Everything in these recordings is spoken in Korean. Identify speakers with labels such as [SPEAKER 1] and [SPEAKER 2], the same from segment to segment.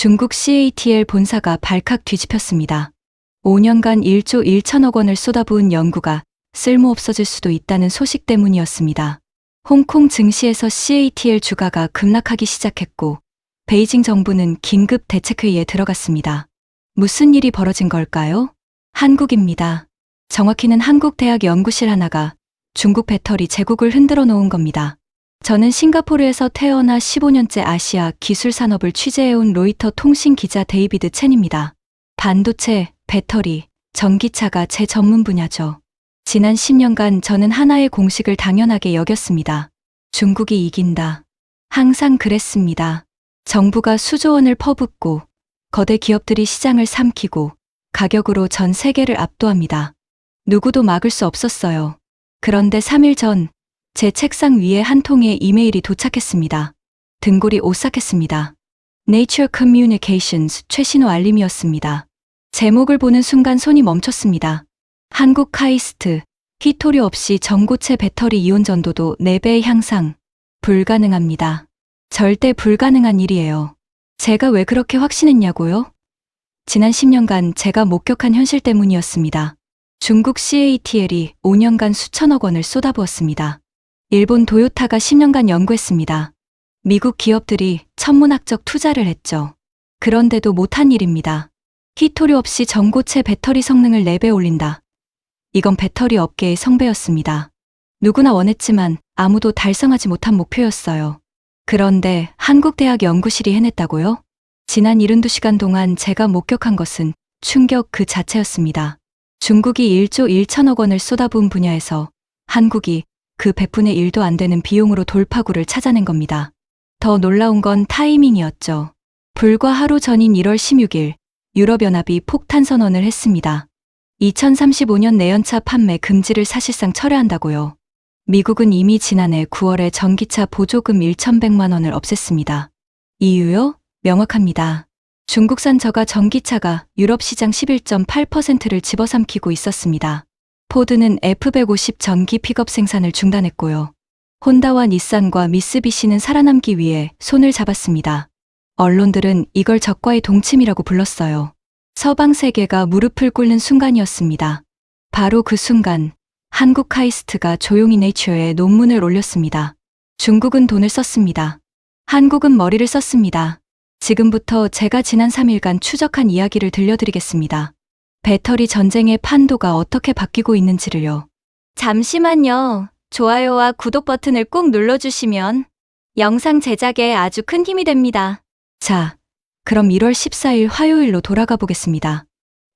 [SPEAKER 1] 중국 CATL 본사가 발칵 뒤집혔습니다. 5년간 1조 1천억 원을 쏟아부은 연구가 쓸모없어질 수도 있다는 소식 때문이었습니다. 홍콩 증시에서 CATL 주가가 급락하기 시작했고 베이징 정부는 긴급 대책회의에 들어갔습니다. 무슨 일이 벌어진 걸까요? 한국입니다. 정확히는 한국대학 연구실 하나가 중국 배터리 제국을 흔들어 놓은 겁니다. 저는 싱가포르에서 태어나 15년째 아시아 기술 산업을 취재해온 로이터 통신 기자 데이비드 첸입니다. 반도체, 배터리, 전기차가 제 전문 분야죠. 지난 10년간 저는 하나의 공식을 당연하게 여겼습니다. 중국이 이긴다. 항상 그랬습니다. 정부가 수조 원을 퍼붓고 거대 기업들이 시장을 삼키고 가격으로 전 세계를 압도합니다. 누구도 막을 수 없었어요. 그런데 3일 전 제 책상 위에 한 통의 이메일이 도착했습니다. 등골이 오싹했습니다. Nature Communications 최신호 알림이었습니다. 제목을 보는 순간 손이 멈췄습니다. 한국 카이스트, 히토류 없이 전고체 배터리 이온 전도도 4배 향상. 불가능합니다. 절대 불가능한 일이에요. 제가 왜 그렇게 확신했냐고요? 지난 10년간 제가 목격한 현실 때문이었습니다. 중국 CATL이 5년간 수천억 원을 쏟아부었습니다. 일본 도요타가 10년간 연구했습니다. 미국 기업들이 천문학적 투자를 했죠. 그런데도 못한 일입니다. 히토류 없이 전고체 배터리 성능을 4배 올린다. 이건 배터리 업계의 성배였습니다. 누구나 원했지만 아무도 달성하지 못한 목표였어요. 그런데 한국대학 연구실이 해냈다고요? 지난 72시간 동안 제가 목격한 것은 충격 그 자체였습니다. 중국이 1조 1천억 원을 쏟아부은 분야에서 한국이 그 100분의 1도 안 되는 비용으로 돌파구를 찾아낸 겁니다. 더 놀라운 건 타이밍이었죠. 불과 하루 전인 1월 16일 유럽연합이 폭탄 선언을 했습니다. 2035년 내연차 판매 금지를 사실상 철회한다고요. 미국은 이미 지난해 9월에 전기차 보조금 1,100만 원을 없앴습니다. 이유요? 명확합니다. 중국산 저가 전기차가 유럽 시장 11.8%를 집어삼키고 있었습니다. 포드는 F150 전기 픽업 생산을 중단했고요. 혼다와 닛산과 미쓰비시는 살아남기 위해 손을 잡았습니다. 언론들은 이걸 적과의 동침이라고 불렀어요. 서방 세계가 무릎을 꿇는 순간이었습니다. 바로 그 순간 한국 카이스트가 조용히 네이처에 논문을 올렸습니다. 중국은 돈을 썼습니다. 한국은 머리를 썼습니다. 지금부터 제가 지난 3일간 추적한 이야기를 들려드리겠습니다. 배터리 전쟁의 판도가 어떻게 바뀌고 있는지를요. 잠시만요. 좋아요와 구독 버튼을 꾹 눌러주시면 영상 제작에 아주 큰 힘이 됩니다. 자, 그럼 1월 14일 화요일로 돌아가 보겠습니다.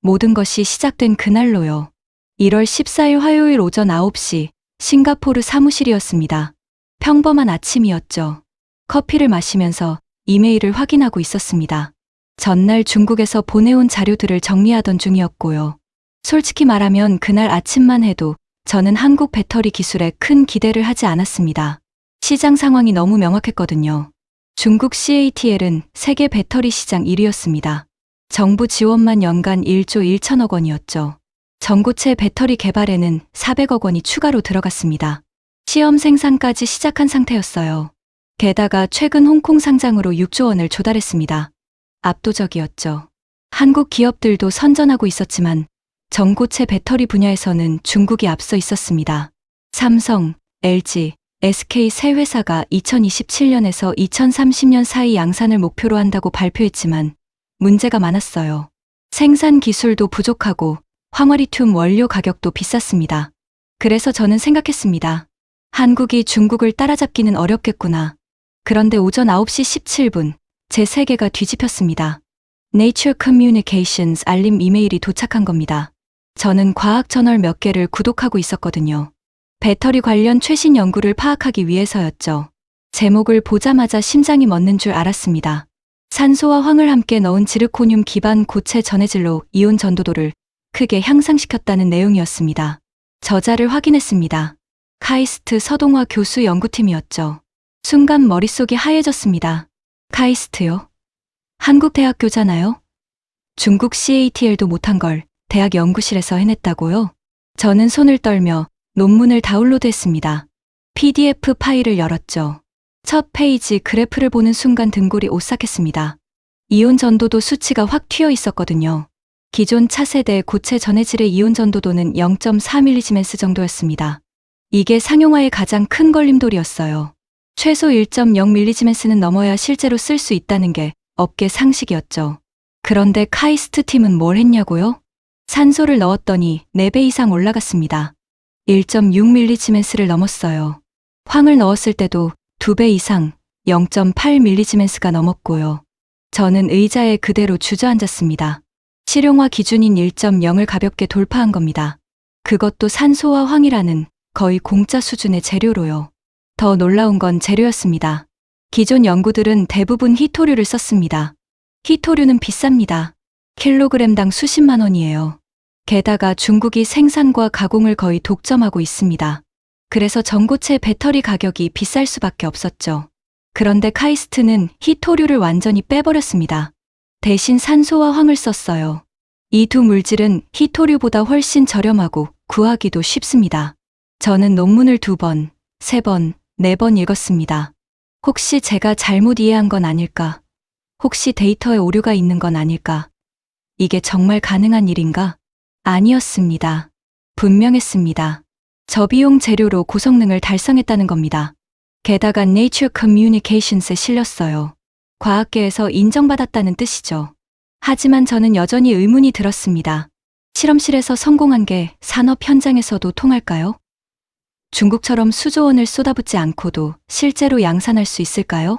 [SPEAKER 1] 모든 것이 시작된 그날로요. 1월 14일 화요일 오전 9시 싱가포르 사무실이었습니다. 평범한 아침이었죠. 커피를 마시면서 이메일을 확인하고 있었습니다. 전날 중국에서 보내온 자료들을 정리하던 중이었고요. 솔직히 말하면 그날 아침만 해도 저는 한국 배터리 기술에 큰 기대를 하지 않았습니다. 시장 상황이 너무 명확했거든요. 중국 CATL은 세계 배터리 시장 1위였습니다. 정부 지원만 연간 1조 1천억 원이었죠. 전고체 배터리 개발에는 400억 원이 추가로 들어갔습니다. 시험 생산까지 시작한 상태였어요. 게다가 최근 홍콩 상장으로 6조 원을 조달했습니다. 압도적이었죠. 한국 기업들도 선전하고 있었지만 전고체 배터리 분야에서는 중국이 앞서 있었습니다. 삼성, LG, SK 세 회사가 2027년에서 2030년 사이 양산을 목표로 한다고 발표했지만 문제가 많았어요. 생산 기술도 부족하고 황화리튬 원료 가격도 비쌌습니다. 그래서 저는 생각했습니다. 한국이 중국을 따라잡기는 어렵겠구나. 그런데 오전 9시 17분 제 세계가 뒤집혔습니다. Nature Communications 알림 이메일이 도착한 겁니다. 저는 과학 저널 몇 개를 구독하고 있었거든요. 배터리 관련 최신 연구를 파악하기 위해서였죠. 제목을 보자마자 심장이 멎는 줄 알았습니다. 산소와 황을 함께 넣은 지르코늄 기반 고체 전해질로 이온 전도도를 크게 향상시켰다는 내용이었습니다. 저자를 확인했습니다. 카이스트 서동화 교수 연구팀이었죠. 순간 머릿속이 하얘졌습니다. 카이스트요? 한국 대학교잖아요? 중국 CATL도 못한 걸 대학 연구실에서 해냈다고요? 저는 손을 떨며 논문을 다운로드했습니다. PDF 파일을 열었죠. 첫 페이지 그래프를 보는 순간 등골이 오싹했습니다. 이온 전도도 수치가 확 튀어 있었거든요. 기존 차세대 고체 전해질의 이온 전도도는 0.4mg 정도였습니다. 이게 상용화의 가장 큰 걸림돌이었어요. 최소 1.0mg는 넘어야 실제로 쓸 수 있다는 게 업계 상식이었죠. 그런데 카이스트 팀은 뭘 했냐고요? 산소를 넣었더니 4배 이상 올라갔습니다. 1.6mg를 넘었어요. 황을 넣었을 때도 2배 이상 0.8mg가 넘었고요. 저는 의자에 그대로 주저앉았습니다. 실용화 기준인 1.0을 가볍게 돌파한 겁니다. 그것도 산소와 황이라는 거의 공짜 수준의 재료로요. 더 놀라운 건 재료였습니다. 기존 연구들은 대부분 희토류를 썼습니다. 희토류는 비쌉니다. 킬로그램당 수십만 원이에요. 게다가 중국이 생산과 가공을 거의 독점하고 있습니다. 그래서 전고체 배터리 가격이 비쌀 수밖에 없었죠. 그런데 카이스트는 희토류를 완전히 빼버렸습니다. 대신 산소와 황을 썼어요. 이 두 물질은 희토류보다 훨씬 저렴하고 구하기도 쉽습니다. 저는 논문을 2번, 3번, 4번 읽었습니다. 혹시 제가 잘못 이해한 건 아닐까? 혹시 데이터에 오류가 있는 건 아닐까? 이게 정말 가능한 일인가? 아니었습니다. 분명했습니다. 저비용 재료로 고성능을 달성했다는 겁니다. 게다가 Nature Communications에 실렸어요. 과학계에서 인정받았다는 뜻이죠. 하지만 저는 여전히 의문이 들었습니다. 실험실에서 성공한 게 산업 현장에서도 통할까요? 중국처럼 수조 원을 쏟아붓지 않고도 실제로 양산할 수 있을까요?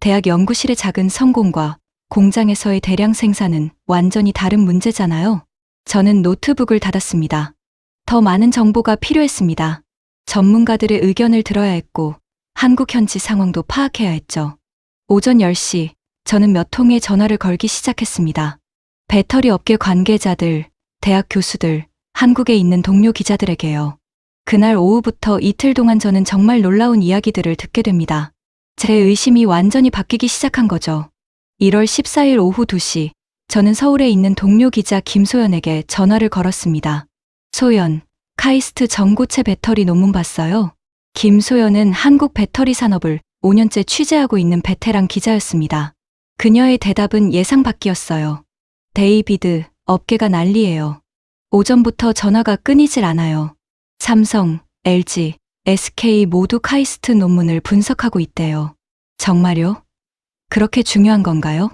[SPEAKER 1] 대학 연구실의 작은 성공과 공장에서의 대량 생산은 완전히 다른 문제잖아요. 저는 노트북을 닫았습니다. 더 많은 정보가 필요했습니다. 전문가들의 의견을 들어야 했고 한국 현지 상황도 파악해야 했죠. 오전 10시 저는 몇 통의 전화를 걸기 시작했습니다. 배터리 업계 관계자들, 대학 교수들, 한국에 있는 동료 기자들에게요. 그날 오후부터 이틀 동안 저는 정말 놀라운 이야기들을 듣게 됩니다. 제 의심이 완전히 바뀌기 시작한 거죠. 1월 14일 오후 2시, 저는 서울에 있는 동료 기자 김소연에게 전화를 걸었습니다. 소연, 카이스트 전고체 배터리 논문 봤어요? 김소연은 한국 배터리 산업을 5년째 취재하고 있는 베테랑 기자였습니다. 그녀의 대답은 예상 밖이었어요. 데이비드, 업계가 난리예요. 오전부터 전화가 끊이질 않아요. 삼성, LG, SK 모두 카이스트 논문을 분석하고 있대요. 정말요? 그렇게 중요한 건가요?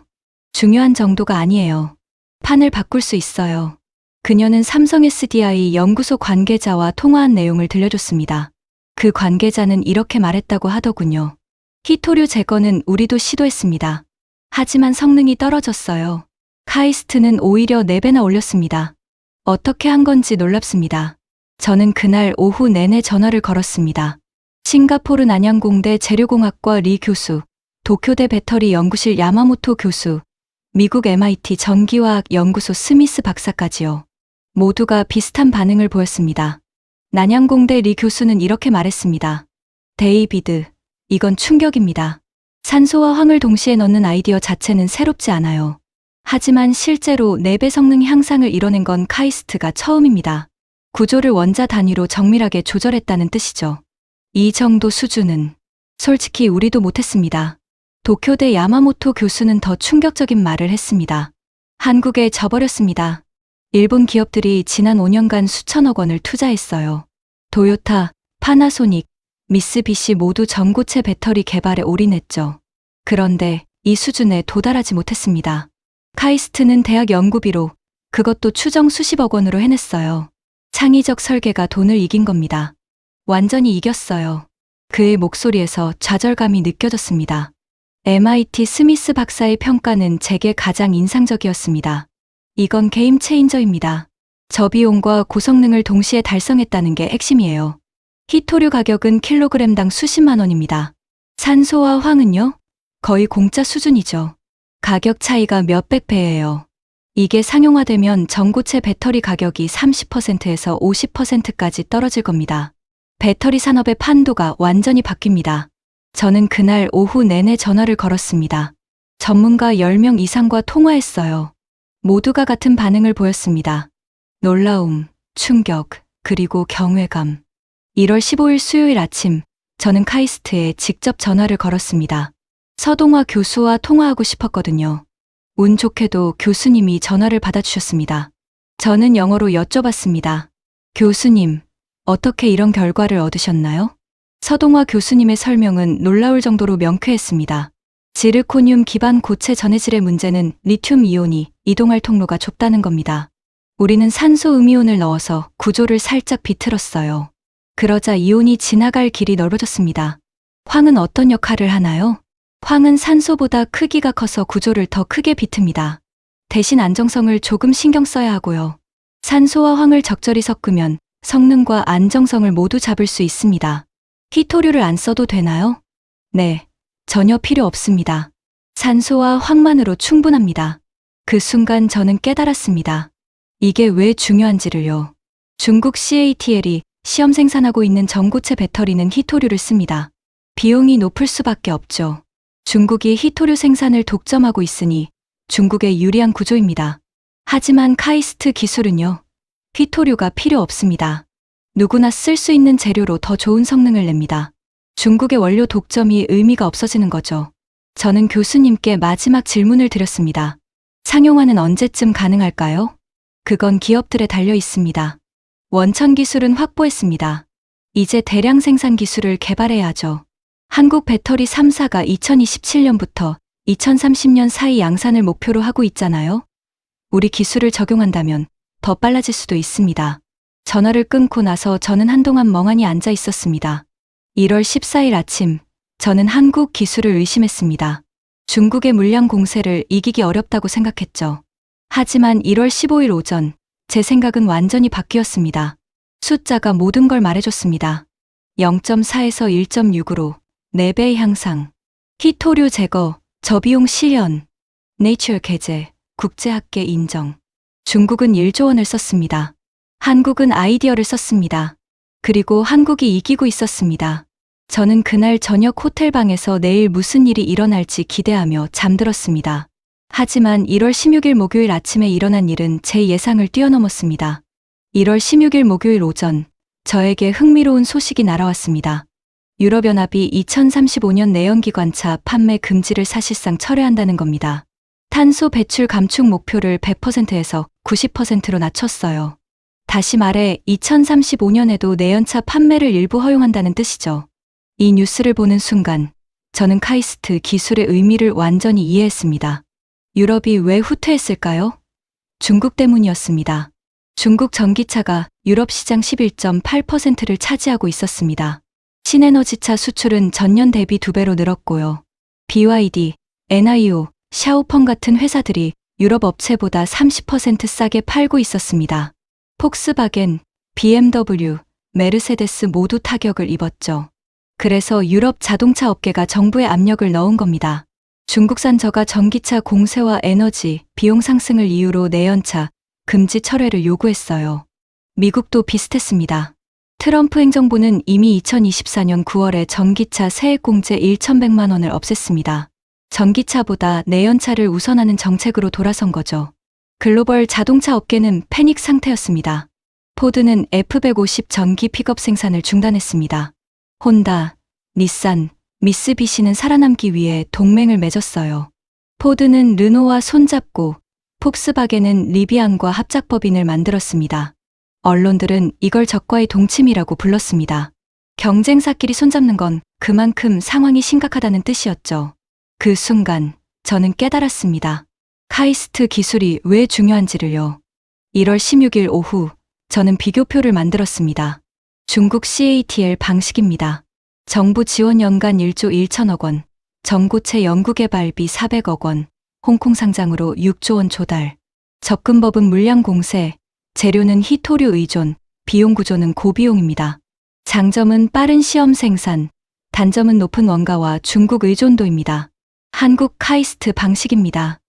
[SPEAKER 1] 중요한 정도가 아니에요. 판을 바꿀 수 있어요. 그녀는 삼성 SDI 연구소 관계자와 통화한 내용을 들려줬습니다. 그 관계자는 이렇게 말했다고 하더군요. 희토류 제거는 우리도 시도했습니다. 하지만 성능이 떨어졌어요. 카이스트는 오히려 4배나 올렸습니다. 어떻게 한 건지 놀랍습니다. 저는 그날 오후 내내 전화를 걸었습니다. 싱가포르 난양공대 재료공학과 리 교수, 도쿄대 배터리 연구실 야마모토 교수, 미국 MIT 전기화학 연구소 스미스 박사까지요. 모두가 비슷한 반응을 보였습니다. 난양공대 리 교수는 이렇게 말했습니다. 데이비드, 이건 충격입니다. 산소와 황을 동시에 넣는 아이디어 자체는 새롭지 않아요. 하지만 실제로 4배 성능 향상을 이뤄낸 건 카이스트가 처음입니다. 구조를 원자 단위로 정밀하게 조절했다는 뜻이죠. 이 정도 수준은 솔직히 우리도 못했습니다. 도쿄대 야마모토 교수는 더 충격적인 말을 했습니다. 한국에 져버렸습니다. 일본 기업들이 지난 5년간 수천억 원을 투자했어요. 도요타, 파나소닉, 미쓰비시 모두 전고체 배터리 개발에 올인했죠. 그런데 이 수준에 도달하지 못했습니다. 카이스트는 대학 연구비로, 그것도 추정 수십억 원으로 해냈어요. 창의적 설계가 돈을 이긴 겁니다. 완전히 이겼어요. 그의 목소리에서 좌절감이 느껴졌습니다. MIT 스미스 박사의 평가는 제게 가장 인상적이었습니다. 이건 게임 체인저입니다. 저비용과 고성능을 동시에 달성했다는 게 핵심이에요. 희토류 가격은 킬로그램당 수십만 원입니다. 산소와 황은요? 거의 공짜 수준이죠. 가격 차이가 몇백 배예요. 이게 상용화되면 전고체 배터리 가격이 30%에서 50%까지 떨어질 겁니다. 배터리 산업의 판도가 완전히 바뀝니다. 저는 그날 오후 내내 전화를 걸었습니다. 전문가 10명 이상과 통화했어요. 모두가 같은 반응을 보였습니다. 놀라움, 충격, 그리고 경외감. 1월 15일 수요일 아침, 저는 카이스트에 직접 전화를 걸었습니다. 서동화 교수와 통화하고 싶었거든요. 운 좋게도 교수님이 전화를 받아주셨습니다. 저는 영어로 여쭤봤습니다. 교수님, 어떻게 이런 결과를 얻으셨나요? 서동화 교수님의 설명은 놀라울 정도로 명쾌했습니다. 지르코늄 기반 고체 전해질의 문제는 리튬 이온이 이동할 통로가 좁다는 겁니다. 우리는 산소 음이온을 넣어서 구조를 살짝 비틀었어요. 그러자 이온이 지나갈 길이 넓어졌습니다. 황은 어떤 역할을 하나요? 황은 산소보다 크기가 커서 구조를 더 크게 비틉니다. 대신 안정성을 조금 신경 써야 하고요. 산소와 황을 적절히 섞으면 성능과 안정성을 모두 잡을 수 있습니다. 희토류를 안 써도 되나요? 네, 전혀 필요 없습니다. 산소와 황만으로 충분합니다. 그 순간 저는 깨달았습니다. 이게 왜 중요한지를요. 중국 CATL이 시험 생산하고 있는 전고체 배터리는 희토류를 씁니다. 비용이 높을 수밖에 없죠. 중국이 희토류 생산을 독점하고 있으니 중국에 유리한 구조입니다. 하지만 카이스트 기술은요. 희토류가 필요 없습니다. 누구나 쓸 수 있는 재료로 더 좋은 성능을 냅니다. 중국의 원료 독점이 의미가 없어지는 거죠. 저는 교수님께 마지막 질문을 드렸습니다. 상용화는 언제쯤 가능할까요? 그건 기업들에 달려 있습니다. 원천 기술은 확보했습니다. 이제 대량 생산 기술을 개발해야 하죠. 한국 배터리 3사가 2027년부터 2030년 사이 양산을 목표로 하고 있잖아요. 우리 기술을 적용한다면 더 빨라질 수도 있습니다. 전화를 끊고 나서 저는 한동안 멍하니 앉아 있었습니다. 1월 14일 아침, 저는 한국 기술을 의심했습니다. 중국의 물량 공세를 이기기 어렵다고 생각했죠. 하지만 1월 15일 오전, 제 생각은 완전히 바뀌었습니다. 숫자가 모든 걸 말해줬습니다. 0.4에서 1.6으로 4배 향상. 희토류 제거, 저비용 실현. 네이처 게재, 국제학계 인정. 중국은 1조 원을 썼습니다. 한국은 아이디어를 썼습니다. 그리고 한국이 이기고 있었습니다. 저는 그날 저녁 호텔방에서 내일 무슨 일이 일어날지 기대하며 잠들었습니다. 하지만 1월 16일 목요일 아침에 일어난 일은 제 예상을 뛰어넘었습니다. 1월 16일 목요일 오전, 저에게 흥미로운 소식이 날아왔습니다. 유럽연합이 2035년 내연기관차 판매 금지를 사실상 철회한다는 겁니다. 탄소 배출 감축 목표를 100%에서 90%로 낮췄어요. 다시 말해 2035년에도 내연차 판매를 일부 허용한다는 뜻이죠. 이 뉴스를 보는 순간 저는 카이스트 기술의 의미를 완전히 이해했습니다. 유럽이 왜 후퇴했을까요? 중국 때문이었습니다. 중국 전기차가 유럽 시장 11.8%를 차지하고 있었습니다. 신에너지차 수출은 전년 대비 2배로 늘었고요. BYD, NIO, 샤오펑 같은 회사들이 유럽 업체보다 30% 싸게 팔고 있었습니다. 폭스바겐, BMW, 메르세데스 모두 타격을 입었죠. 그래서 유럽 자동차 업계가 정부에 압력을 넣은 겁니다. 중국산 저가 전기차 공세와 에너지, 비용 상승을 이유로 내연차 금지 철회를 요구했어요. 미국도 비슷했습니다. 트럼프 행정부는 이미 2024년 9월에 전기차 세액공제 1,100만 원을 없앴습니다. 전기차보다 내연차를 우선하는 정책으로 돌아선 거죠. 글로벌 자동차 업계는 패닉 상태였습니다. 포드는 F150 전기 픽업 생산을 중단했습니다. 혼다, 닛산, 미쓰비시는 살아남기 위해 동맹을 맺었어요. 포드는 르노와 손잡고 폭스바겐은 리비안과 합작법인을 만들었습니다. 언론들은 이걸 적과의 동침이라고 불렀습니다. 경쟁사끼리 손잡는 건 그만큼 상황이 심각하다는 뜻이었죠. 그 순간 저는 깨달았습니다. 카이스트 기술이 왜 중요한지를요. 1월 16일 오후 저는 비교표를 만들었습니다. 중국 CATL 방식입니다. 정부 지원 연간 1조 1천억 원, 전고체 연구개발비 400억 원, 홍콩 상장으로 6조 원 조달, 접근법은 물량 공세, 재료는 희토류 의존, 비용 구조는 고비용입니다. 장점은 빠른 시험 생산, 단점은 높은 원가와 중국 의존도입니다. 한국 카이스트 방식입니다.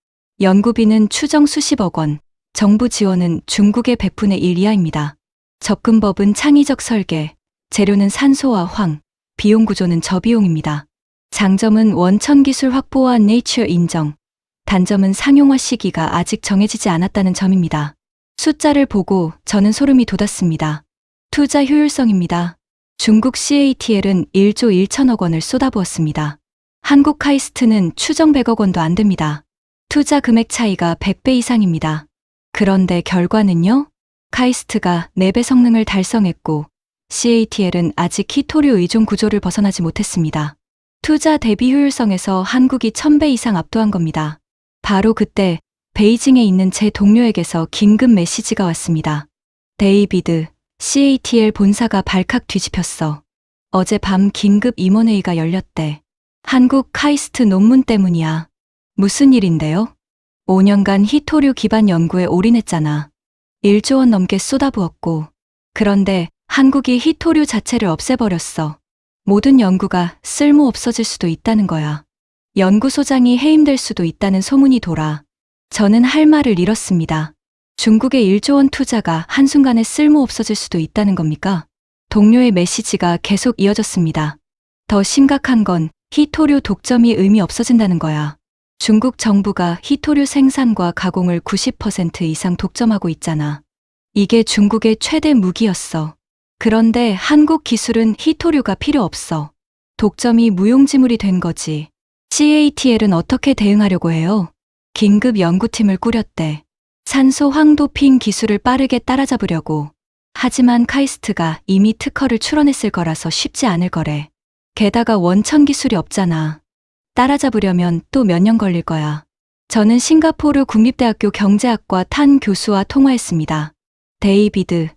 [SPEAKER 1] 연구비는 추정 수십억 원, 정부 지원은 중국의 100분의 1 이하입니다. 접근법은 창의적 설계, 재료는 산소와 황, 비용 구조는 저비용입니다. 장점은 원천 기술 확보와 네이처 인정, 단점은 상용화 시기가 아직 정해지지 않았다는 점입니다. 숫자를 보고 저는 소름이 돋았습니다. 투자 효율성입니다. 중국 CATL은 1조 1천억 원을 쏟아부었습니다. 한국 카이스트는 추정 100억 원도 안 됩니다. 투자 금액 차이가 100배 이상입니다. 그런데 결과는요? 카이스트가 4배 성능을 달성했고 CATL은 아직 히토류 의존 구조를 벗어나지 못했습니다. 투자 대비 효율성에서 한국이 1000배 이상 압도한 겁니다. 바로 그때 베이징에 있는 제 동료에게서 긴급 메시지가 왔습니다. 데이비드, CATL 본사가 발칵 뒤집혔어. 어젯밤 긴급 임원회의가 열렸대. 한국 카이스트 논문 때문이야. 무슨 일인데요? 5년간 히토류 기반 연구에 올인했잖아. 1조 원 넘게 쏟아부었고. 그런데 한국이 히토류 자체를 없애버렸어. 모든 연구가 쓸모 없어질 수도 있다는 거야. 연구소장이 해임될 수도 있다는 소문이 돌아. 저는 할 말을 잃었습니다. 중국의 1조 원 투자가 한순간에 쓸모 없어질 수도 있다는 겁니까? 동료의 메시지가 계속 이어졌습니다. 더 심각한 건 히토류 독점이 의미 없어진다는 거야. 중국 정부가 히토류 생산과 가공을 90% 이상 독점하고 있잖아. 이게 중국의 최대 무기였어. 그런데 한국 기술은 히토류가 필요 없어. 독점이 무용지물이 된 거지. CATL은 어떻게 대응하려고 해요? 긴급 연구팀을 꾸렸대. 산소 황도핑 기술을 빠르게 따라잡으려고. 하지만 카이스트가 이미 특허를 출원했을 거라서 쉽지 않을 거래. 게다가 원천 기술이 없잖아. 따라잡으려면 또 몇 년 걸릴 거야. 저는 싱가포르 국립대학교 경제학과 탄 교수와 통화했습니다. 데이비드,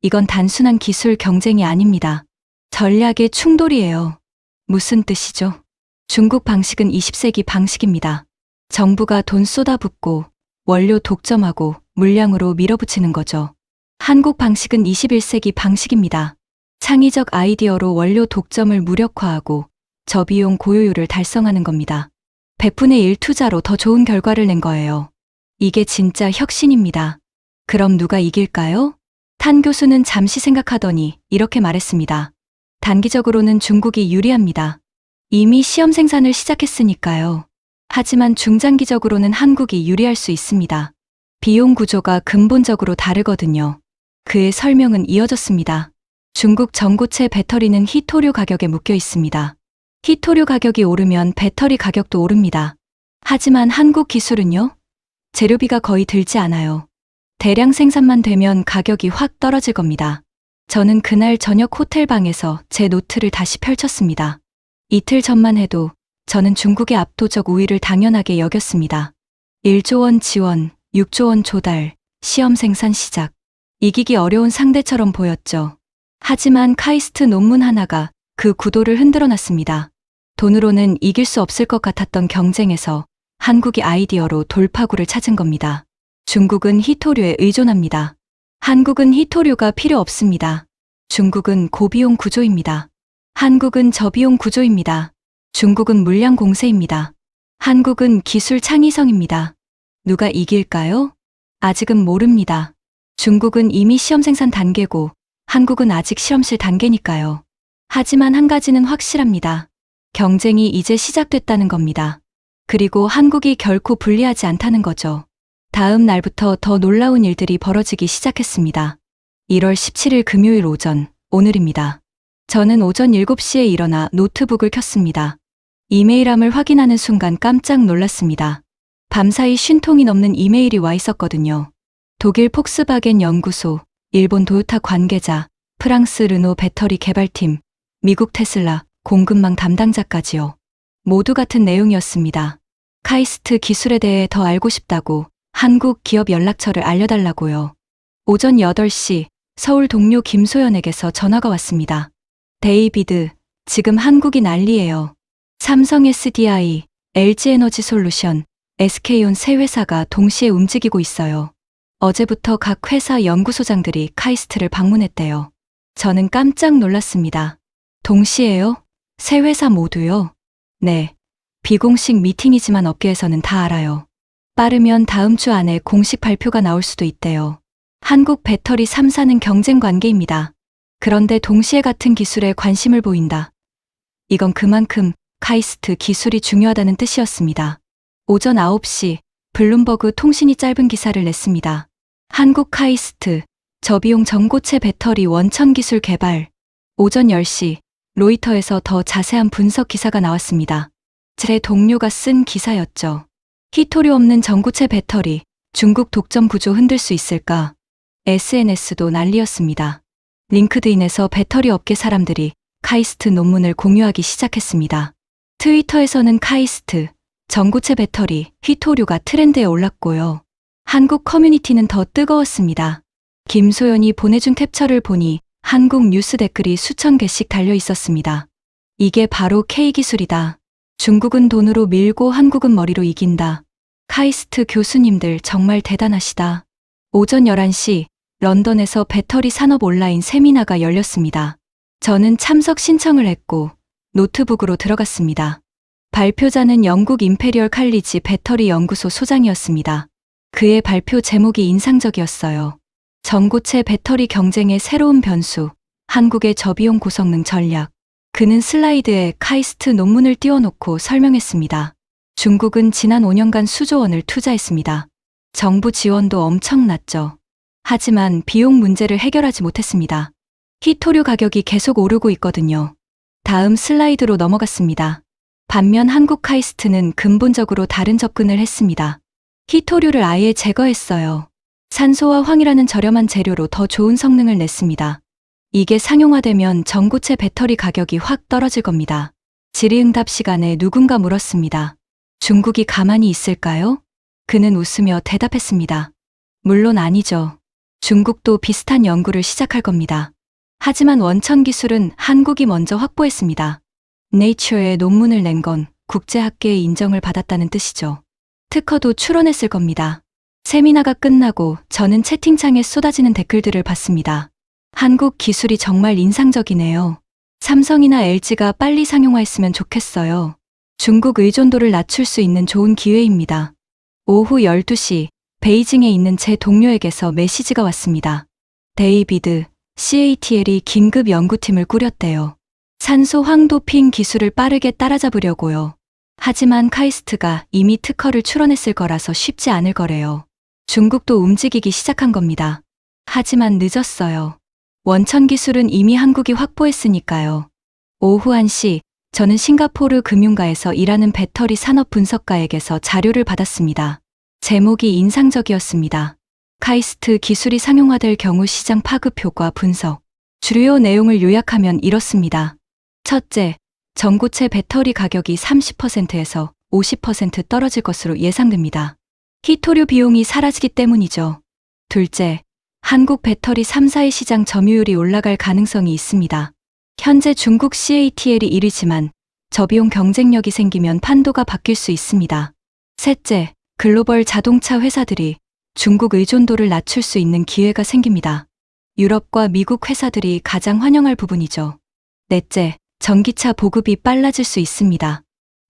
[SPEAKER 1] 이건 단순한 기술 경쟁이 아닙니다. 전략의 충돌이에요. 무슨 뜻이죠? 중국 방식은 20세기 방식입니다. 정부가 돈 쏟아붓고 원료 독점하고 물량으로 밀어붙이는 거죠. 한국 방식은 21세기 방식입니다. 창의적 아이디어로 원료 독점을 무력화하고 저비용 고효율을 달성하는 겁니다. 100분의 1 투자로 더 좋은 결과를 낸 거예요. 이게 진짜 혁신입니다. 그럼 누가 이길까요? 탄 교수는 잠시 생각하더니 이렇게 말했습니다. 단기적으로는 중국이 유리합니다. 이미 시험 생산을 시작했으니까요. 하지만 중장기적으로는 한국이 유리할 수 있습니다. 비용 구조가 근본적으로 다르거든요. 그의 설명은 이어졌습니다. 중국 전고체 배터리는 히토류 가격에 묶여 있습니다. 히토류 가격이 오르면 배터리 가격도 오릅니다. 하지만 한국 기술은요? 재료비가 거의 들지 않아요. 대량 생산만 되면 가격이 확 떨어질 겁니다. 저는 그날 저녁 호텔방에서 제 노트를 다시 펼쳤습니다. 이틀 전만 해도 저는 중국의 압도적 우위를 당연하게 여겼습니다. 1조 원 지원, 6조 원 조달, 시험 생산 시작. 이기기 어려운 상대처럼 보였죠. 하지만 카이스트 논문 하나가 그 구도를 흔들어 놨습니다. 돈으로는 이길 수 없을 것 같았던 경쟁에서 한국이 아이디어로 돌파구를 찾은 겁니다. 중국은 히토류에 의존합니다. 한국은 히토류가 필요 없습니다. 중국은 고비용 구조입니다. 한국은 저비용 구조입니다. 중국은 물량 공세입니다. 한국은 기술 창의성입니다. 누가 이길까요? 아직은 모릅니다. 중국은 이미 시험 생산 단계고 한국은 아직 실험실 단계니까요. 하지만 한 가지는 확실합니다. 경쟁이 이제 시작됐다는 겁니다. 그리고 한국이 결코 불리하지 않다는 거죠. 다음 날부터 더 놀라운 일들이 벌어지기 시작했습니다. 1월 17일 금요일 오전, 오늘입니다. 저는 오전 7시에 일어나 노트북을 켰습니다. 이메일함을 확인하는 순간 깜짝 놀랐습니다. 밤사이 50통이 넘는 이메일이 와 있었거든요. 독일 폭스바겐 연구소, 일본 도요타 관계자, 프랑스 르노 배터리 개발팀, 미국 테슬라, 공급망 담당자까지요. 모두 같은 내용이었습니다. 카이스트 기술에 대해 더 알고 싶다고 한국 기업 연락처를 알려달라고요. 오전 8시 서울 동료 김소연에게서 전화가 왔습니다. 데이비드, 지금 한국이 난리예요. 삼성 SDI, LG에너지솔루션, SK온 세 회사가 동시에 움직이고 있어요. 어제부터 각 회사 연구소장들이 카이스트를 방문했대요. 저는 깜짝 놀랐습니다. 동시에요? 세 회사 모두요? 네. 비공식 미팅이지만 업계에서는 다 알아요. 빠르면 다음 주 안에 공식 발표가 나올 수도 있대요. 한국 배터리 3사는 경쟁 관계입니다. 그런데 동시에 같은 기술에 관심을 보인다. 이건 그만큼 카이스트 기술이 중요하다는 뜻이었습니다. 오전 9시 블룸버그 통신이 짧은 기사를 냈습니다. 한국 카이스트, 저비용 전고체 배터리 원천 기술 개발. 오전 10시 로이터에서 더 자세한 분석 기사가 나왔습니다. 제 동료가 쓴 기사였죠. 히토류 없는 전구체 배터리, 중국 독점 구조 흔들 수 있을까? SNS도 난리였습니다. 링크드인에서 배터리 업계 사람들이 카이스트 논문을 공유하기 시작했습니다. 트위터에서는 카이스트, 전구체 배터리, 히토류가 트렌드에 올랐고요. 한국 커뮤니티는 더 뜨거웠습니다. 김소연이 보내준 캡처를 보니 한국 뉴스 댓글이 수천 개씩 달려 있었습니다. 이게 바로 K기술이다. 중국은 돈으로 밀고 한국은 머리로 이긴다. 카이스트 교수님들 정말 대단하시다. 오전 11시 런던에서 배터리 산업 온라인 세미나가 열렸습니다. 저는 참석 신청을 했고 노트북으로 들어갔습니다. 발표자는 영국 임페리얼 칼리지 배터리 연구소 소장이었습니다. 그의 발표 제목이 인상적이었어요. 전고체 배터리 경쟁의 새로운 변수, 한국의 저비용 고성능 전략. 그는 슬라이드에 카이스트 논문을 띄워놓고 설명했습니다. 중국은 지난 5년간 수조 원을 투자했습니다. 정부 지원도 엄청났죠. 하지만 비용 문제를 해결하지 못했습니다. 히토류 가격이 계속 오르고 있거든요. 다음 슬라이드로 넘어갔습니다. 반면 한국 카이스트는 근본적으로 다른 접근을 했습니다. 히토류를 아예 제거했어요. 산소와 황이라는 저렴한 재료로 더 좋은 성능을 냈습니다. 이게 상용화되면 전고체 배터리 가격이 확 떨어질 겁니다. 질의응답 시간에 누군가 물었습니다. 중국이 가만히 있을까요? 그는 웃으며 대답했습니다. 물론 아니죠. 중국도 비슷한 연구를 시작할 겁니다. 하지만 원천 기술은 한국이 먼저 확보했습니다. 네이처에 논문을 낸 건 국제학계의 인정을 받았다는 뜻이죠. 특허도 출원했을 겁니다. 세미나가 끝나고 저는 채팅창에 쏟아지는 댓글들을 봤습니다. 한국 기술이 정말 인상적이네요. 삼성이나 LG가 빨리 상용화했으면 좋겠어요. 중국 의존도를 낮출 수 있는 좋은 기회입니다. 오후 12시 베이징에 있는 제 동료에게서 메시지가 왔습니다. 데이비드, CATL이 긴급 연구팀을 꾸렸대요. 산소 황도핑 기술을 빠르게 따라잡으려고요. 하지만 카이스트가 이미 특허를 출원했을 거라서 쉽지 않을 거래요. 중국도 움직이기 시작한 겁니다. 하지만 늦었어요. 원천 기술은 이미 한국이 확보했으니까요. 오후 1시 저는 싱가포르 금융가에서 일하는 배터리 산업 분석가에게서 자료를 받았습니다. 제목이 인상적이었습니다. 카이스트 기술이 상용화될 경우 시장 파급 효과 분석. 주요 내용을 요약하면 이렇습니다. 첫째, 전고체 배터리 가격이 30%에서 50% 떨어질 것으로 예상됩니다. 히토류 비용이 사라지기 때문이죠. 둘째, 한국 배터리 3사의 시장 점유율이 올라갈 가능성이 있습니다. 현재 중국 CATL이 1위지만 저비용 경쟁력이 생기면 판도가 바뀔 수 있습니다. 셋째, 글로벌 자동차 회사들이 중국 의존도를 낮출 수 있는 기회가 생깁니다. 유럽과 미국 회사들이 가장 환영할 부분이죠. 넷째, 전기차 보급이 빨라질 수 있습니다.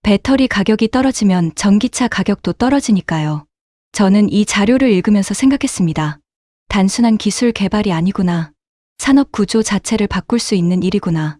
[SPEAKER 1] 배터리 가격이 떨어지면 전기차 가격도 떨어지니까요. 저는 이 자료를 읽으면서 생각했습니다. 단순한 기술 개발이 아니구나. 산업 구조 자체를 바꿀 수 있는 일이구나.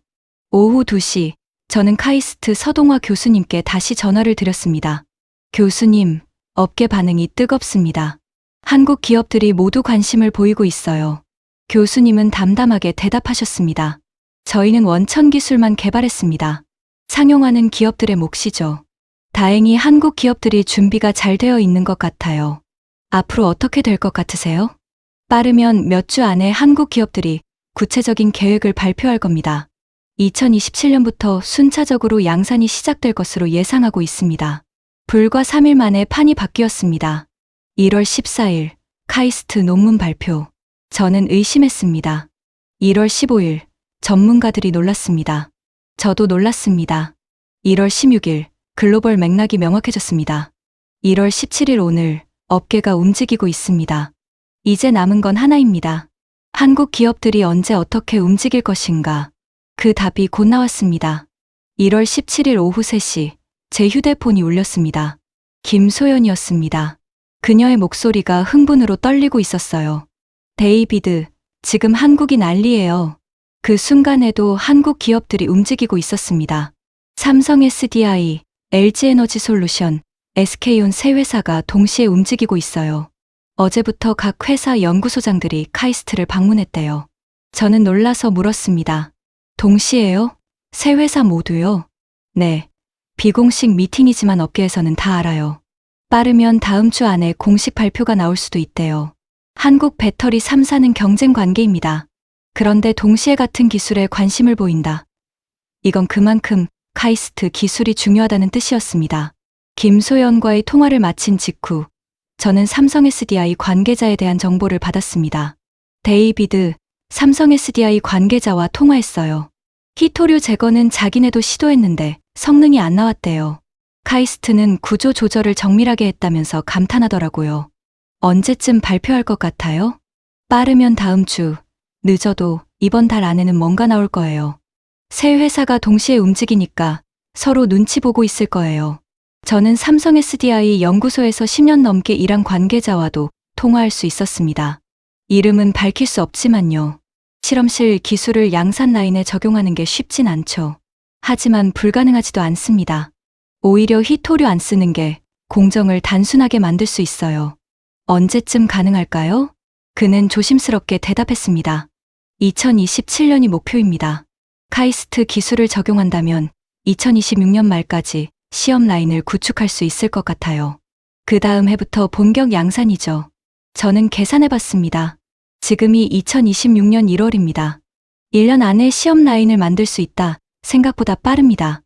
[SPEAKER 1] 오후 2시, 저는 카이스트 서동화 교수님께 다시 전화를 드렸습니다. 교수님, 업계 반응이 뜨겁습니다. 한국 기업들이 모두 관심을 보이고 있어요. 교수님은 담담하게 대답하셨습니다. 저희는 원천 기술만 개발했습니다. 상용화는 기업들의 몫이죠. 다행히 한국 기업들이 준비가 잘 되어 있는 것 같아요. 앞으로 어떻게 될 것 같으세요? 빠르면 몇 주 안에 한국 기업들이 구체적인 계획을 발표할 겁니다. 2027년부터 순차적으로 양산이 시작될 것으로 예상하고 있습니다. 불과 3일 만에 판이 바뀌었습니다. 1월 14일 카이스트 논문 발표. 저는 의심했습니다. 1월 15일 전문가들이 놀랐습니다. 저도 놀랐습니다. 1월 16일 글로벌 맥락이 명확해졌습니다. 1월 17일 오늘 업계가 움직이고 있습니다. 이제 남은 건 하나입니다. 한국 기업들이 언제 어떻게 움직일 것인가? 그 답이 곧 나왔습니다. 1월 17일 오후 3시 제 휴대폰이 울렸습니다. 김소연이었습니다. 그녀의 목소리가 흥분으로 떨리고 있었어요. 데이비드, 지금 한국이 난리예요. 그 순간에도 한국 기업들이 움직이고 있었습니다. 삼성 SDI, LG에너지솔루션, SK온 세 회사가 동시에 움직이고 있어요. 어제부터 각 회사 연구소장들이 카이스트를 방문했대요. 저는 놀라서 물었습니다. 동시에요? 세 회사 모두요? 네. 비공식 미팅이지만 업계에서는 다 알아요. 빠르면 다음 주 안에 공식 발표가 나올 수도 있대요. 한국 배터리 3사는 경쟁 관계입니다. 그런데 동시에 같은 기술에 관심을 보인다. 이건 그만큼 카이스트 기술이 중요하다는 뜻이었습니다. 김소연과의 통화를 마친 직후 저는 삼성 SDI 관계자에 대한 정보를 받았습니다. 데이비드, 삼성 SDI 관계자와 통화했어요. 히토류 제거는 자기네도 시도했는데 성능이 안 나왔대요. 카이스트는 구조 조절을 정밀하게 했다면서 감탄하더라고요. 언제쯤 발표할 것 같아요? 빠르면 다음 주, 늦어도 이번 달 안에는 뭔가 나올 거예요. 세 회사가 동시에 움직이니까 서로 눈치 보고 있을 거예요. 저는 삼성 SDI 연구소에서 10년 넘게 일한 관계자와도 통화할 수 있었습니다. 이름은 밝힐 수 없지만요. 실험실 기술을 양산 라인에 적용하는 게 쉽진 않죠. 하지만 불가능하지도 않습니다. 오히려 히토류 안 쓰는 게 공정을 단순하게 만들 수 있어요. 언제쯤 가능할까요? 그는 조심스럽게 대답했습니다. 2027년이 목표입니다. 카이스트 기술을 적용한다면 2026년 말까지 시험 라인을 구축할 수 있을 것 같아요. 그 다음 해부터 본격 양산이죠. 저는 계산해봤습니다. 지금이 2026년 1월입니다. 1년 안에 시험 라인을 만들 수 있다. 생각보다 빠릅니다.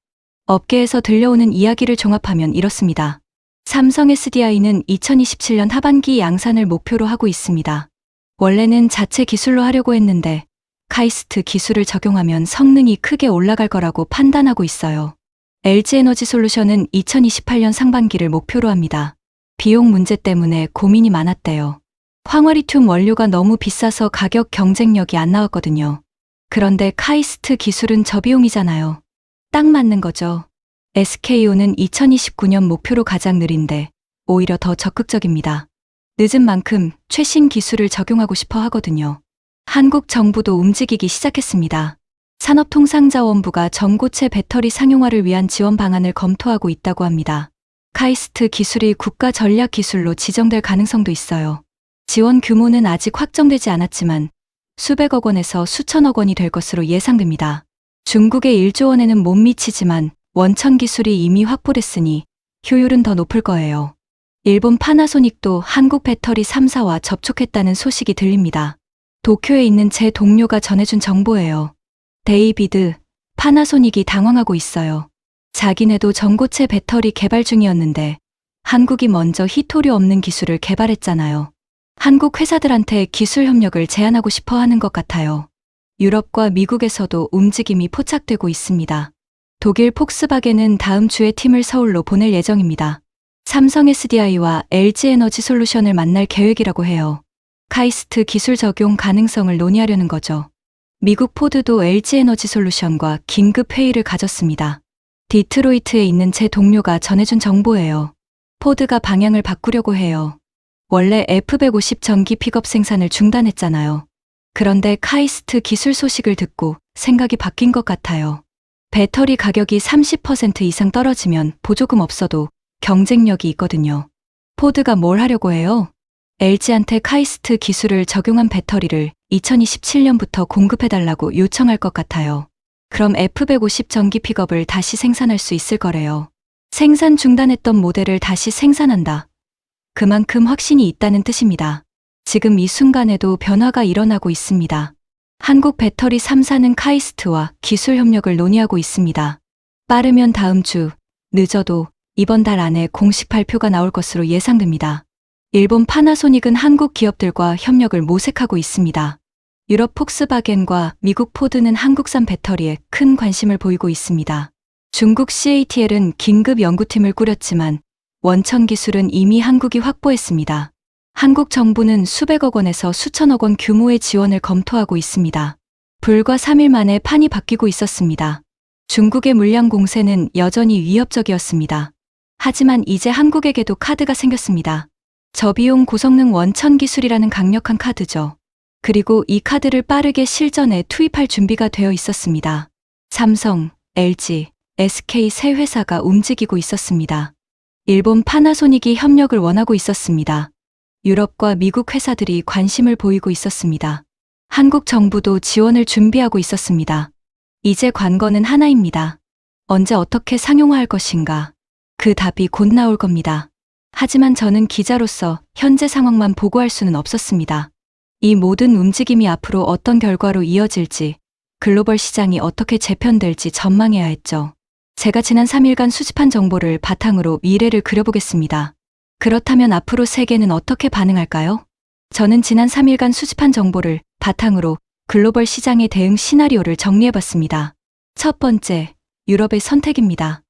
[SPEAKER 1] 업계에서 들려오는 이야기를 종합하면 이렇습니다. 삼성 SDI는 2027년 하반기 양산을 목표로 하고 있습니다. 원래는 자체 기술로 하려고 했는데 카이스트 기술을 적용하면 성능이 크게 올라갈 거라고 판단하고 있어요. LG에너지솔루션은 2028년 상반기를 목표로 합니다. 비용 문제 때문에 고민이 많았대요. 황화리튬 원료가 너무 비싸서 가격 경쟁력이 안 나왔거든요. 그런데 카이스트 기술은 저비용이잖아요. 딱 맞는 거죠. SKO는 2029년 목표로 가장 느린데 오히려 더 적극적입니다. 늦은 만큼 최신 기술을 적용하고 싶어 하거든요. 한국 정부도 움직이기 시작했습니다. 산업통상자원부가 전고체 배터리 상용화를 위한 지원 방안을 검토하고 있다고 합니다. 카이스트 기술이 국가 전략 기술로 지정될 가능성도 있어요. 지원 규모는 아직 확정되지 않았지만 수백억 원에서 수천억 원이 될 것으로 예상됩니다. 중국의 1조 원에는 못 미치지만 원천 기술이 이미 확보됐으니 효율은 더 높을 거예요. 일본 파나소닉도 한국 배터리 3사와 접촉했다는 소식이 들립니다. 도쿄에 있는 제 동료가 전해준 정보예요. 데이비드, 파나소닉이 당황하고 있어요. 자기네도 전고체 배터리 개발 중이었는데 한국이 먼저 히토류 없는 기술을 개발했잖아요. 한국 회사들한테 기술 협력을 제안하고 싶어 하는 것 같아요. 유럽과 미국에서도 움직임이 포착되고 있습니다. 독일 폭스바겐은 다음 주에 팀을 서울로 보낼 예정입니다. 삼성 SDI와 LG에너지솔루션을 만날 계획이라고 해요. 카이스트 기술 적용 가능성을 논의하려는 거죠. 미국 포드도 LG에너지솔루션과 긴급 회의를 가졌습니다. 디트로이트에 있는 제 동료가 전해준 정보예요. 포드가 방향을 바꾸려고 해요. 원래 F150 전기 픽업 생산을 중단했잖아요. 그런데 카이스트 기술 소식을 듣고 생각이 바뀐 것 같아요. 배터리 가격이 30% 이상 떨어지면 보조금 없어도 경쟁력이 있거든요. 포드가 뭘 하려고 해요? LG한테 카이스트 기술을 적용한 배터리를 2027년부터 공급해달라고 요청할 것 같아요. 그럼 F150 전기 픽업을 다시 생산할 수 있을 거래요. 생산 중단했던 모델을 다시 생산한다. 그만큼 확신이 있다는 뜻입니다. 지금 이 순간에도 변화가 일어나고 있습니다. 한국 배터리 3사는 카이스트와 기술 협력을 논의하고 있습니다. 빠르면 다음 주, 늦어도 이번 달 안에 공식 발표가 나올 것으로 예상됩니다. 일본 파나소닉은 한국 기업들과 협력을 모색하고 있습니다. 유럽 폭스바겐과 미국 포드는 한국산 배터리에 큰 관심을 보이고 있습니다. 중국 CATL은 긴급 연구팀을 꾸렸지만 원천 기술은 이미 한국이 확보했습니다. 한국 정부는 수백억 원에서 수천억 원 규모의 지원을 검토하고 있습니다. 불과 3일 만에 판이 바뀌고 있었습니다. 중국의 물량 공세는 여전히 위협적이었습니다. 하지만 이제 한국에게도 카드가 생겼습니다. 저비용 고성능 원천 기술이라는 강력한 카드죠. 그리고 이 카드를 빠르게 실전에 투입할 준비가 되어 있었습니다. 삼성, LG, SK 세 회사가 움직이고 있었습니다. 일본 파나소닉이 협력을 원하고 있었습니다. 유럽과 미국 회사들이 관심을 보이고 있었습니다. 한국 정부도 지원을 준비하고 있었습니다. 이제 관건은 하나입니다. 언제 어떻게 상용화할 것인가? 그 답이 곧 나올 겁니다. 하지만 저는 기자로서 현재 상황만 보고할 수는 없었습니다. 이 모든 움직임이 앞으로 어떤 결과로 이어질지, 글로벌 시장이 어떻게 재편될지 전망해야 했죠. 제가 지난 3일간 수집한 정보를 바탕으로 미래를 그려보겠습니다. 그렇다면 앞으로 세계는 어떻게 반응할까요? 저는 지난 3일간 수집한 정보를 바탕으로 글로벌 시장의 대응 시나리오를 정리해봤습니다. 첫 번째, 유럽의 선택입니다.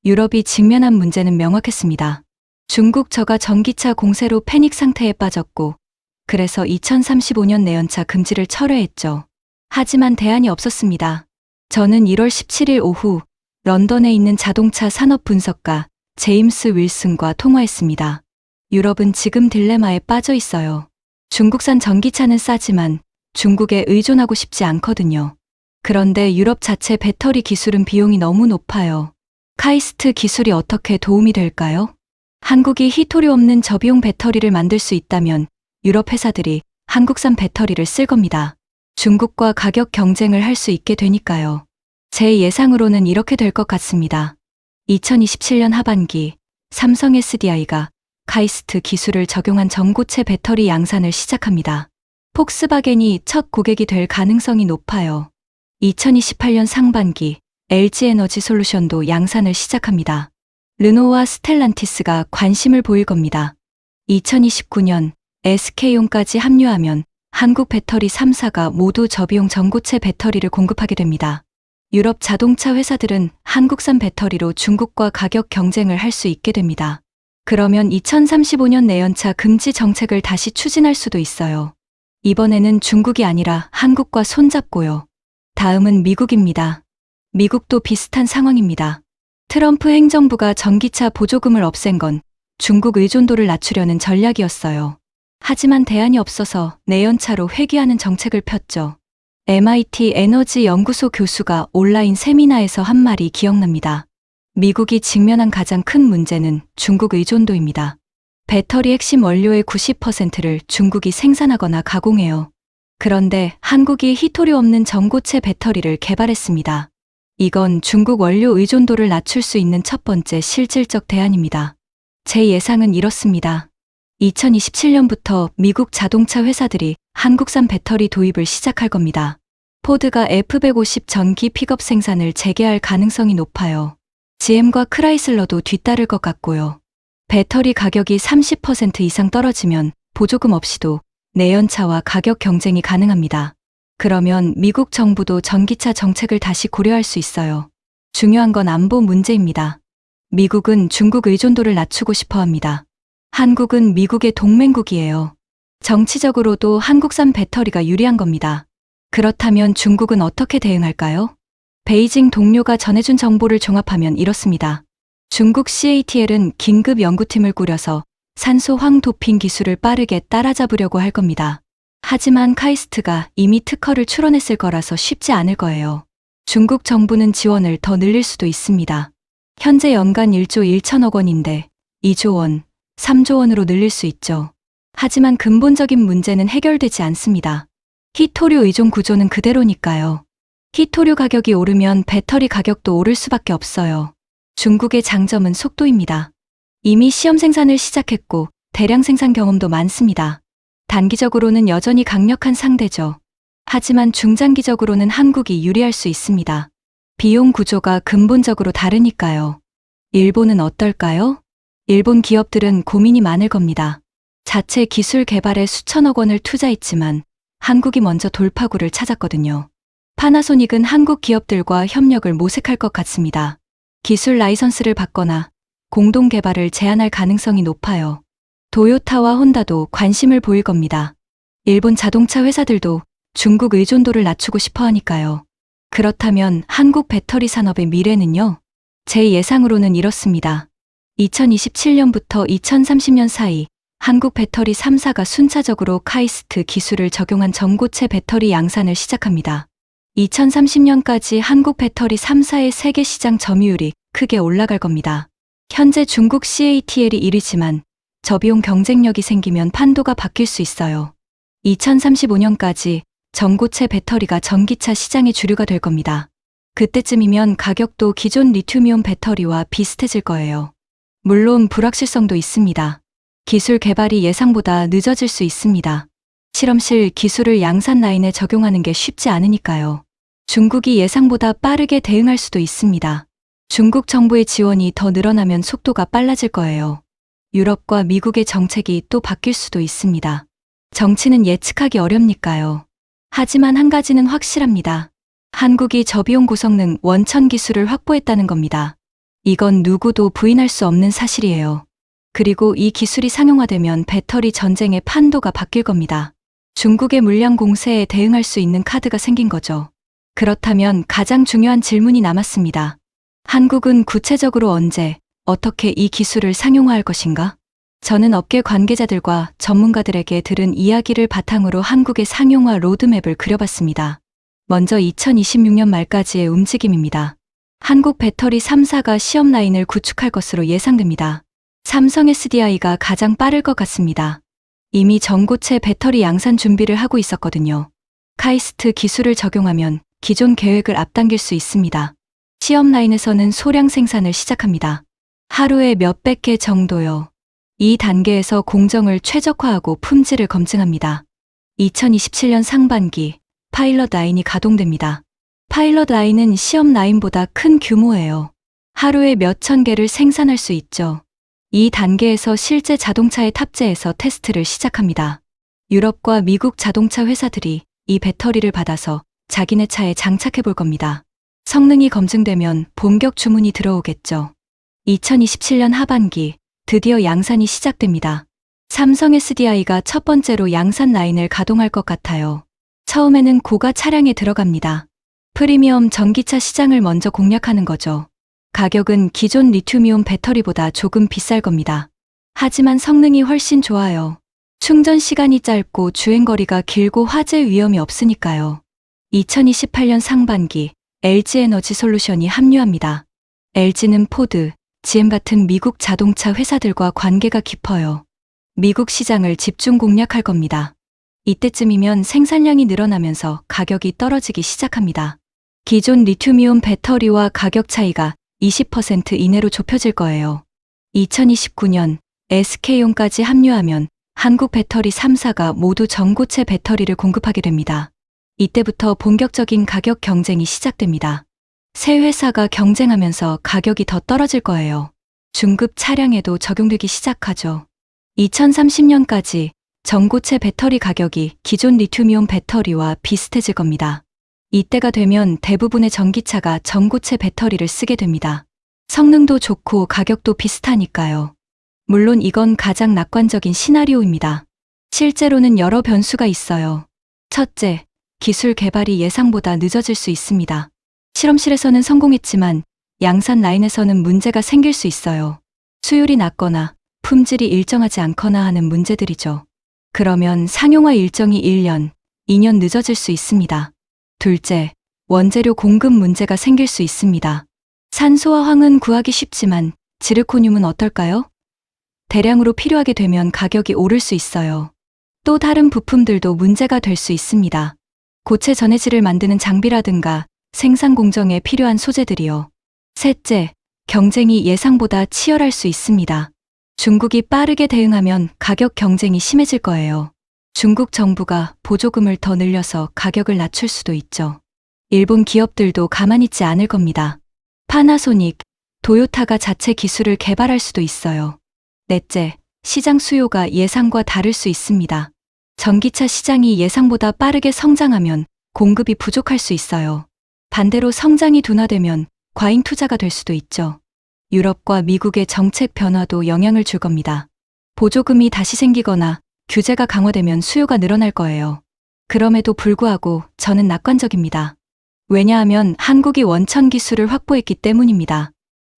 [SPEAKER 1] 유럽이 직면한 문제는 명확했습니다. 중국 저가 전기차 공세로 패닉 상태에 빠졌고, 그래서 2035년 내연차 금지를 철회했죠. 하지만 대안이 없었습니다. 저는 1월 17일 오후 런던에 있는 자동차 산업 분석가 제임스 윌슨과 통화했습니다. 유럽은 지금 딜레마에 빠져 있어요. 중국산 전기차는 싸지만 중국에 의존하고 싶지 않거든요. 그런데 유럽 자체 배터리 기술은 비용이 너무 높아요. 카이스트 기술이 어떻게 도움이 될까요? 한국이 희토류 없는 저비용 배터리를 만들 수 있다면 유럽 회사들이 한국산 배터리를 쓸 겁니다. 중국과 가격 경쟁을 할 수 있게 되니까요. 제 예상으로는 이렇게 될 것 같습니다. 2027년 하반기 삼성 SDI가 카이스트 기술을 적용한 전고체 배터리 양산을 시작합니다. 폭스바겐이 첫 고객이 될 가능성이 높아요. 2028년 상반기 LG에너지 솔루션도 양산을 시작합니다. 르노와 스텔란티스가 관심을 보일 겁니다. 2029년 SK온까지 합류하면 한국 배터리 3사가 모두 저비용 전고체 배터리를 공급하게 됩니다. 유럽 자동차 회사들은 한국산 배터리로 중국과 가격 경쟁을 할 수 있게 됩니다. 그러면 2035년 내연차 금지 정책을 다시 추진할 수도 있어요. 이번에는 중국이 아니라 한국과 손잡고요. 다음은 미국입니다. 미국도 비슷한 상황입니다. 트럼프 행정부가 전기차 보조금을 없앤 건 중국 의존도를 낮추려는 전략이었어요. 하지만 대안이 없어서 내연차로 회귀하는 정책을 폈죠. MIT 에너지 연구소 교수가 온라인 세미나에서 한 말이 기억납니다. 미국이 직면한 가장 큰 문제는 중국 의존도입니다. 배터리 핵심 원료의 90%를 중국이 생산하거나 가공해요. 그런데 한국이 희토류 없는 전고체 배터리를 개발했습니다. 이건 중국 원료 의존도를 낮출 수 있는 첫 번째 실질적 대안입니다. 제 예상은 이렇습니다. 2027년부터 미국 자동차 회사들이 한국산 배터리 도입을 시작할 겁니다. 포드가 F150 전기 픽업 생산을 재개할 가능성이 높아요. GM과 크라이슬러도 뒤따를 것 같고요. 배터리 가격이 30% 이상 떨어지면 보조금 없이도 내연차와 가격 경쟁이 가능합니다. 그러면 미국 정부도 전기차 정책을 다시 고려할 수 있어요. 중요한 건 안보 문제입니다. 미국은 중국 의존도를 낮추고 싶어 합니다. 한국은 미국의 동맹국이에요. 정치적으로도 한국산 배터리가 유리한 겁니다. 그렇다면 중국은 어떻게 대응할까요? 베이징 동료가 전해준 정보를 종합하면 이렇습니다. 중국 CATL은 긴급 연구팀을 꾸려서 산소 황 도핑 기술을 빠르게 따라잡으려고 할 겁니다. 하지만 카이스트가 이미 특허를 출원했을 거라서 쉽지 않을 거예요. 중국 정부는 지원을 더 늘릴 수도 있습니다. 현재 연간 1조 1천억 원인데 2조 원, 3조 원으로 늘릴 수 있죠. 하지만 근본적인 문제는 해결되지 않습니다. 희토류 의존 구조는 그대로니까요. 희토류 가격이 오르면 배터리 가격도 오를 수밖에 없어요. 중국의 장점은 속도입니다. 이미 시험 생산을 시작했고 대량 생산 경험도 많습니다. 단기적으로는 여전히 강력한 상대죠. 하지만 중장기적으로는 한국이 유리할 수 있습니다. 비용 구조가 근본적으로 다르니까요. 일본은 어떨까요? 일본 기업들은 고민이 많을 겁니다. 자체 기술 개발에 수천억 원을 투자했지만 한국이 먼저 돌파구를 찾았거든요. 파나소닉은 한국 기업들과 협력을 모색할 것 같습니다. 기술 라이선스를 받거나 공동 개발을 제안할 가능성이 높아요. 도요타와 혼다도 관심을 보일 겁니다. 일본 자동차 회사들도 중국 의존도를 낮추고 싶어 하니까요. 그렇다면 한국 배터리 산업의 미래는요? 제 예상으로는 이렇습니다. 2027년부터 2030년 사이 한국 배터리 3사가 순차적으로 카이스트 기술을 적용한 전고체 배터리 양산을 시작합니다. 2030년까지 한국 배터리 3사의 세계 시장 점유율이 크게 올라갈 겁니다. 현재 중국 CATL이 1위지만 저비용 경쟁력이 생기면 판도가 바뀔 수 있어요. 2035년까지 전고체 배터리가 전기차 시장의 주류가 될 겁니다. 그때쯤이면 가격도 기존 리튬이온 배터리와 비슷해질 거예요. 물론 불확실성도 있습니다. 기술 개발이 예상보다 늦어질 수 있습니다. 실험실 기술을 양산 라인에 적용하는 게 쉽지 않으니까요. 중국이 예상보다 빠르게 대응할 수도 있습니다. 중국 정부의 지원이 더 늘어나면 속도가 빨라질 거예요. 유럽과 미국의 정책이 또 바뀔 수도 있습니다. 정치는 예측하기 어렵니까요. 하지만 한 가지는 확실합니다. 한국이 저비용 고성능 원천 기술을 확보했다는 겁니다. 이건 누구도 부인할 수 없는 사실이에요. 그리고 이 기술이 상용화되면 배터리 전쟁의 판도가 바뀔 겁니다. 중국의 물량 공세에 대응할 수 있는 카드가 생긴 거죠. 그렇다면 가장 중요한 질문이 남았습니다. 한국은 구체적으로 언제, 어떻게 이 기술을 상용화할 것인가? 저는 업계 관계자들과 전문가들에게 들은 이야기를 바탕으로 한국의 상용화 로드맵을 그려봤습니다. 먼저 2026년 말까지의 움직임입니다. 한국 배터리 3사가 시험 라인을 구축할 것으로 예상됩니다. 삼성 SDI가 가장 빠를 것 같습니다. 이미 전고체 배터리 양산 준비를 하고 있었거든요. 카이스트 기술을 적용하면 기존 계획을 앞당길 수 있습니다. 시험 라인에서는 소량 생산을 시작합니다. 하루에 몇백 개 정도요. 이 단계에서 공정을 최적화하고 품질을 검증합니다. 2027년 상반기 파일럿 라인이 가동됩니다. 파일럿 라인은 시험 라인보다 큰 규모예요. 하루에 몇천 개를 생산할 수 있죠. 이 단계에서 실제 자동차에 탑재해서 테스트를 시작합니다. 유럽과 미국 자동차 회사들이 이 배터리를 받아서 자기네 차에 장착해 볼 겁니다. 성능이 검증되면 본격 주문이 들어오겠죠. 2027년 하반기 드디어 양산이 시작됩니다. 삼성 SDI가 첫 번째로 양산 라인을 가동할 것 같아요. 처음에는 고가 차량에 들어갑니다. 프리미엄 전기차 시장을 먼저 공략하는 거죠. 가격은 기존 리튬이온 배터리보다 조금 비쌀 겁니다. 하지만 성능이 훨씬 좋아요. 충전 시간이 짧고 주행거리가 길고 화재 위험이 없으니까요. 2028년 상반기 LG에너지 솔루션이 합류합니다. LG는 포드, GM 같은 미국 자동차 회사들과 관계가 깊어요. 미국 시장을 집중 공략할 겁니다. 이때쯤이면 생산량이 늘어나면서 가격이 떨어지기 시작합니다. 기존 리튬이온 배터리와 가격 차이가 20% 이내로 좁혀질 거예요. 2029년 SK온까지 합류하면 한국 배터리 3사가 모두 전고체 배터리를 공급하게 됩니다. 이때부터 본격적인 가격 경쟁이 시작됩니다. 세 회사가 경쟁하면서 가격이 더 떨어질 거예요. 중급 차량에도 적용되기 시작하죠. 2030년까지 전고체 배터리 가격이 기존 리튬이온 배터리와 비슷해질 겁니다. 이때가 되면 대부분의 전기차가 전고체 배터리를 쓰게 됩니다. 성능도 좋고 가격도 비슷하니까요. 물론 이건 가장 낙관적인 시나리오입니다. 실제로는 여러 변수가 있어요. 첫째, 기술 개발이 예상보다 늦어질 수 있습니다. 실험실에서는 성공했지만 양산 라인에서는 문제가 생길 수 있어요. 수율이 낮거나 품질이 일정하지 않거나 하는 문제들이죠. 그러면 상용화 일정이 1년, 2년 늦어질 수 있습니다. 둘째, 원재료 공급 문제가 생길 수 있습니다. 산소와 황은 구하기 쉽지만 지르코늄은 어떨까요? 대량으로 필요하게 되면 가격이 오를 수 있어요. 또 다른 부품들도 문제가 될 수 있습니다. 고체 전해질을 만드는 장비라든가 생산 공정에 필요한 소재들이요. 셋째, 경쟁이 예상보다 치열할 수 있습니다. 중국이 빠르게 대응하면 가격 경쟁이 심해질 거예요. 중국 정부가 보조금을 더 늘려서 가격을 낮출 수도 있죠. 일본 기업들도 가만히 있지 않을 겁니다. 파나소닉, 도요타가 자체 기술을 개발할 수도 있어요. 넷째, 시장 수요가 예상과 다를 수 있습니다. 전기차 시장이 예상보다 빠르게 성장하면 공급이 부족할 수 있어요. 반대로 성장이 둔화되면 과잉 투자가 될 수도 있죠. 유럽과 미국의 정책 변화도 영향을 줄 겁니다. 보조금이 다시 생기거나 규제가 강화되면 수요가 늘어날 거예요. 그럼에도 불구하고 저는 낙관적입니다. 왜냐하면 한국이 원천 기술을 확보했기 때문입니다.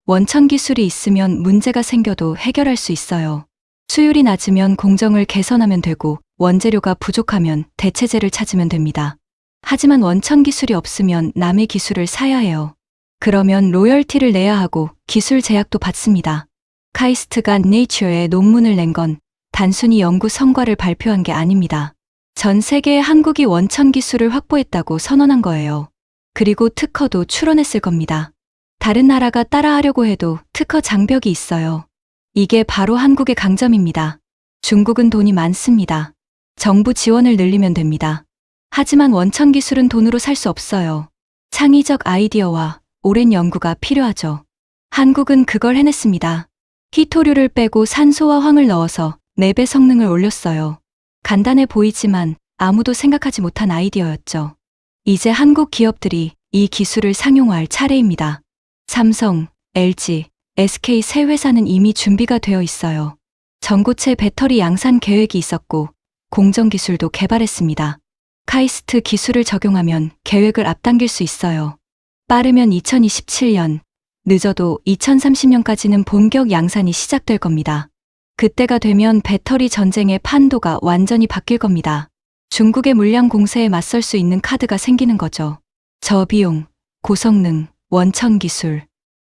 [SPEAKER 1] 원천 기술이 있으면 문제가 생겨도 해결할 수 있어요. 수율이 낮으면 공정을 개선하면 되고 원재료가 부족하면 대체재를 찾으면 됩니다. 하지만 원천 기술이 없으면 남의 기술을 사야 해요. 그러면 로열티를 내야 하고 기술 제약도 받습니다. 카이스트가 네이처에 논문을 낸 건 단순히 연구 성과를 발표한 게 아닙니다. 전 세계에 한국이 원천 기술을 확보했다고 선언한 거예요. 그리고 특허도 출원했을 겁니다. 다른 나라가 따라하려고 해도 특허 장벽이 있어요. 이게 바로 한국의 강점입니다. 중국은 돈이 많습니다. 정부 지원을 늘리면 됩니다. 하지만 원천 기술은 돈으로 살 수 없어요. 창의적 아이디어와 오랜 연구가 필요하죠. 한국은 그걸 해냈습니다. 희토류를 빼고 산소와 황을 넣어서 4배 성능을 올렸어요. 간단해 보이지만 아무도 생각하지 못한 아이디어였죠. 이제 한국 기업들이 이 기술을 상용화할 차례입니다. 삼성, LG, SK 세 회사는 이미 준비가 되어 있어요. 전고체 배터리 양산 계획이 있었고 공정 기술도 개발했습니다. 카이스트 기술을 적용하면 계획을 앞당길 수 있어요. 빠르면 2027년, 늦어도 2030년까지는 본격 양산이 시작될 겁니다. 그때가 되면 배터리 전쟁의 판도가 완전히 바뀔 겁니다. 중국의 물량 공세에 맞설 수 있는 카드가 생기는 거죠. 저비용, 고성능, 원천 기술.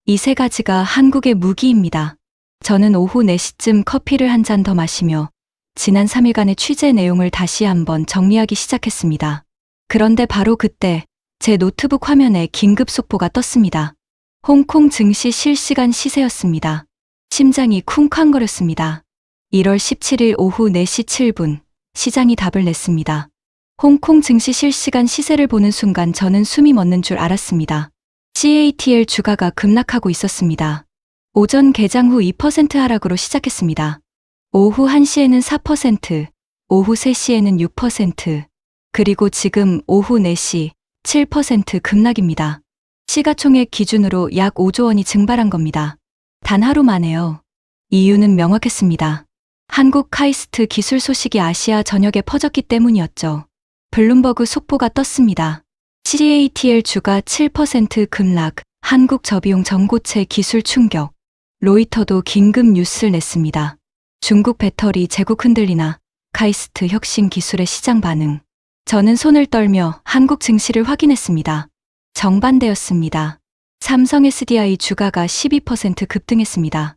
[SPEAKER 1] 이 3가지가 한국의 무기입니다. 저는 오후 4시쯤 커피를 한 잔 더 마시며 지난 3일간의 취재 내용을 다시 한번 정리하기 시작했습니다. 그런데 바로 그때 제 노트북 화면에 긴급 속보가 떴습니다. 홍콩 증시 실시간 시세였습니다. 심장이 쿵쾅거렸습니다. 1월 17일 오후 4시 7분 시장이 답을 냈습니다. 홍콩 증시 실시간 시세를 보는 순간 저는 숨이 멎는 줄 알았습니다. CATL 주가가 급락하고 있었습니다. 오전 개장 후 2% 하락으로 시작했습니다. 오후 1시에는 4%, 오후 3시에는 6%, 그리고 지금 오후 4시 7% 급락입니다. 시가총액 기준으로 약 5조 원이 증발한 겁니다. 단 하루 만에요. 이유는 명확했습니다. 한국 카이스트 기술 소식이 아시아 전역에 퍼졌기 때문이었죠. 블룸버그 속보가 떴습니다. CATL 주가 7% 급락, 한국 저비용 전고체 기술 충격. 로이터도 긴급 뉴스를 냈습니다. 중국 배터리 제국 흔들리나, 카이스트 혁신 기술의 시장 반응. 저는 손을 떨며 한국 증시를 확인했습니다. 정반대였습니다. 삼성 SDI 주가가 12% 급등했습니다.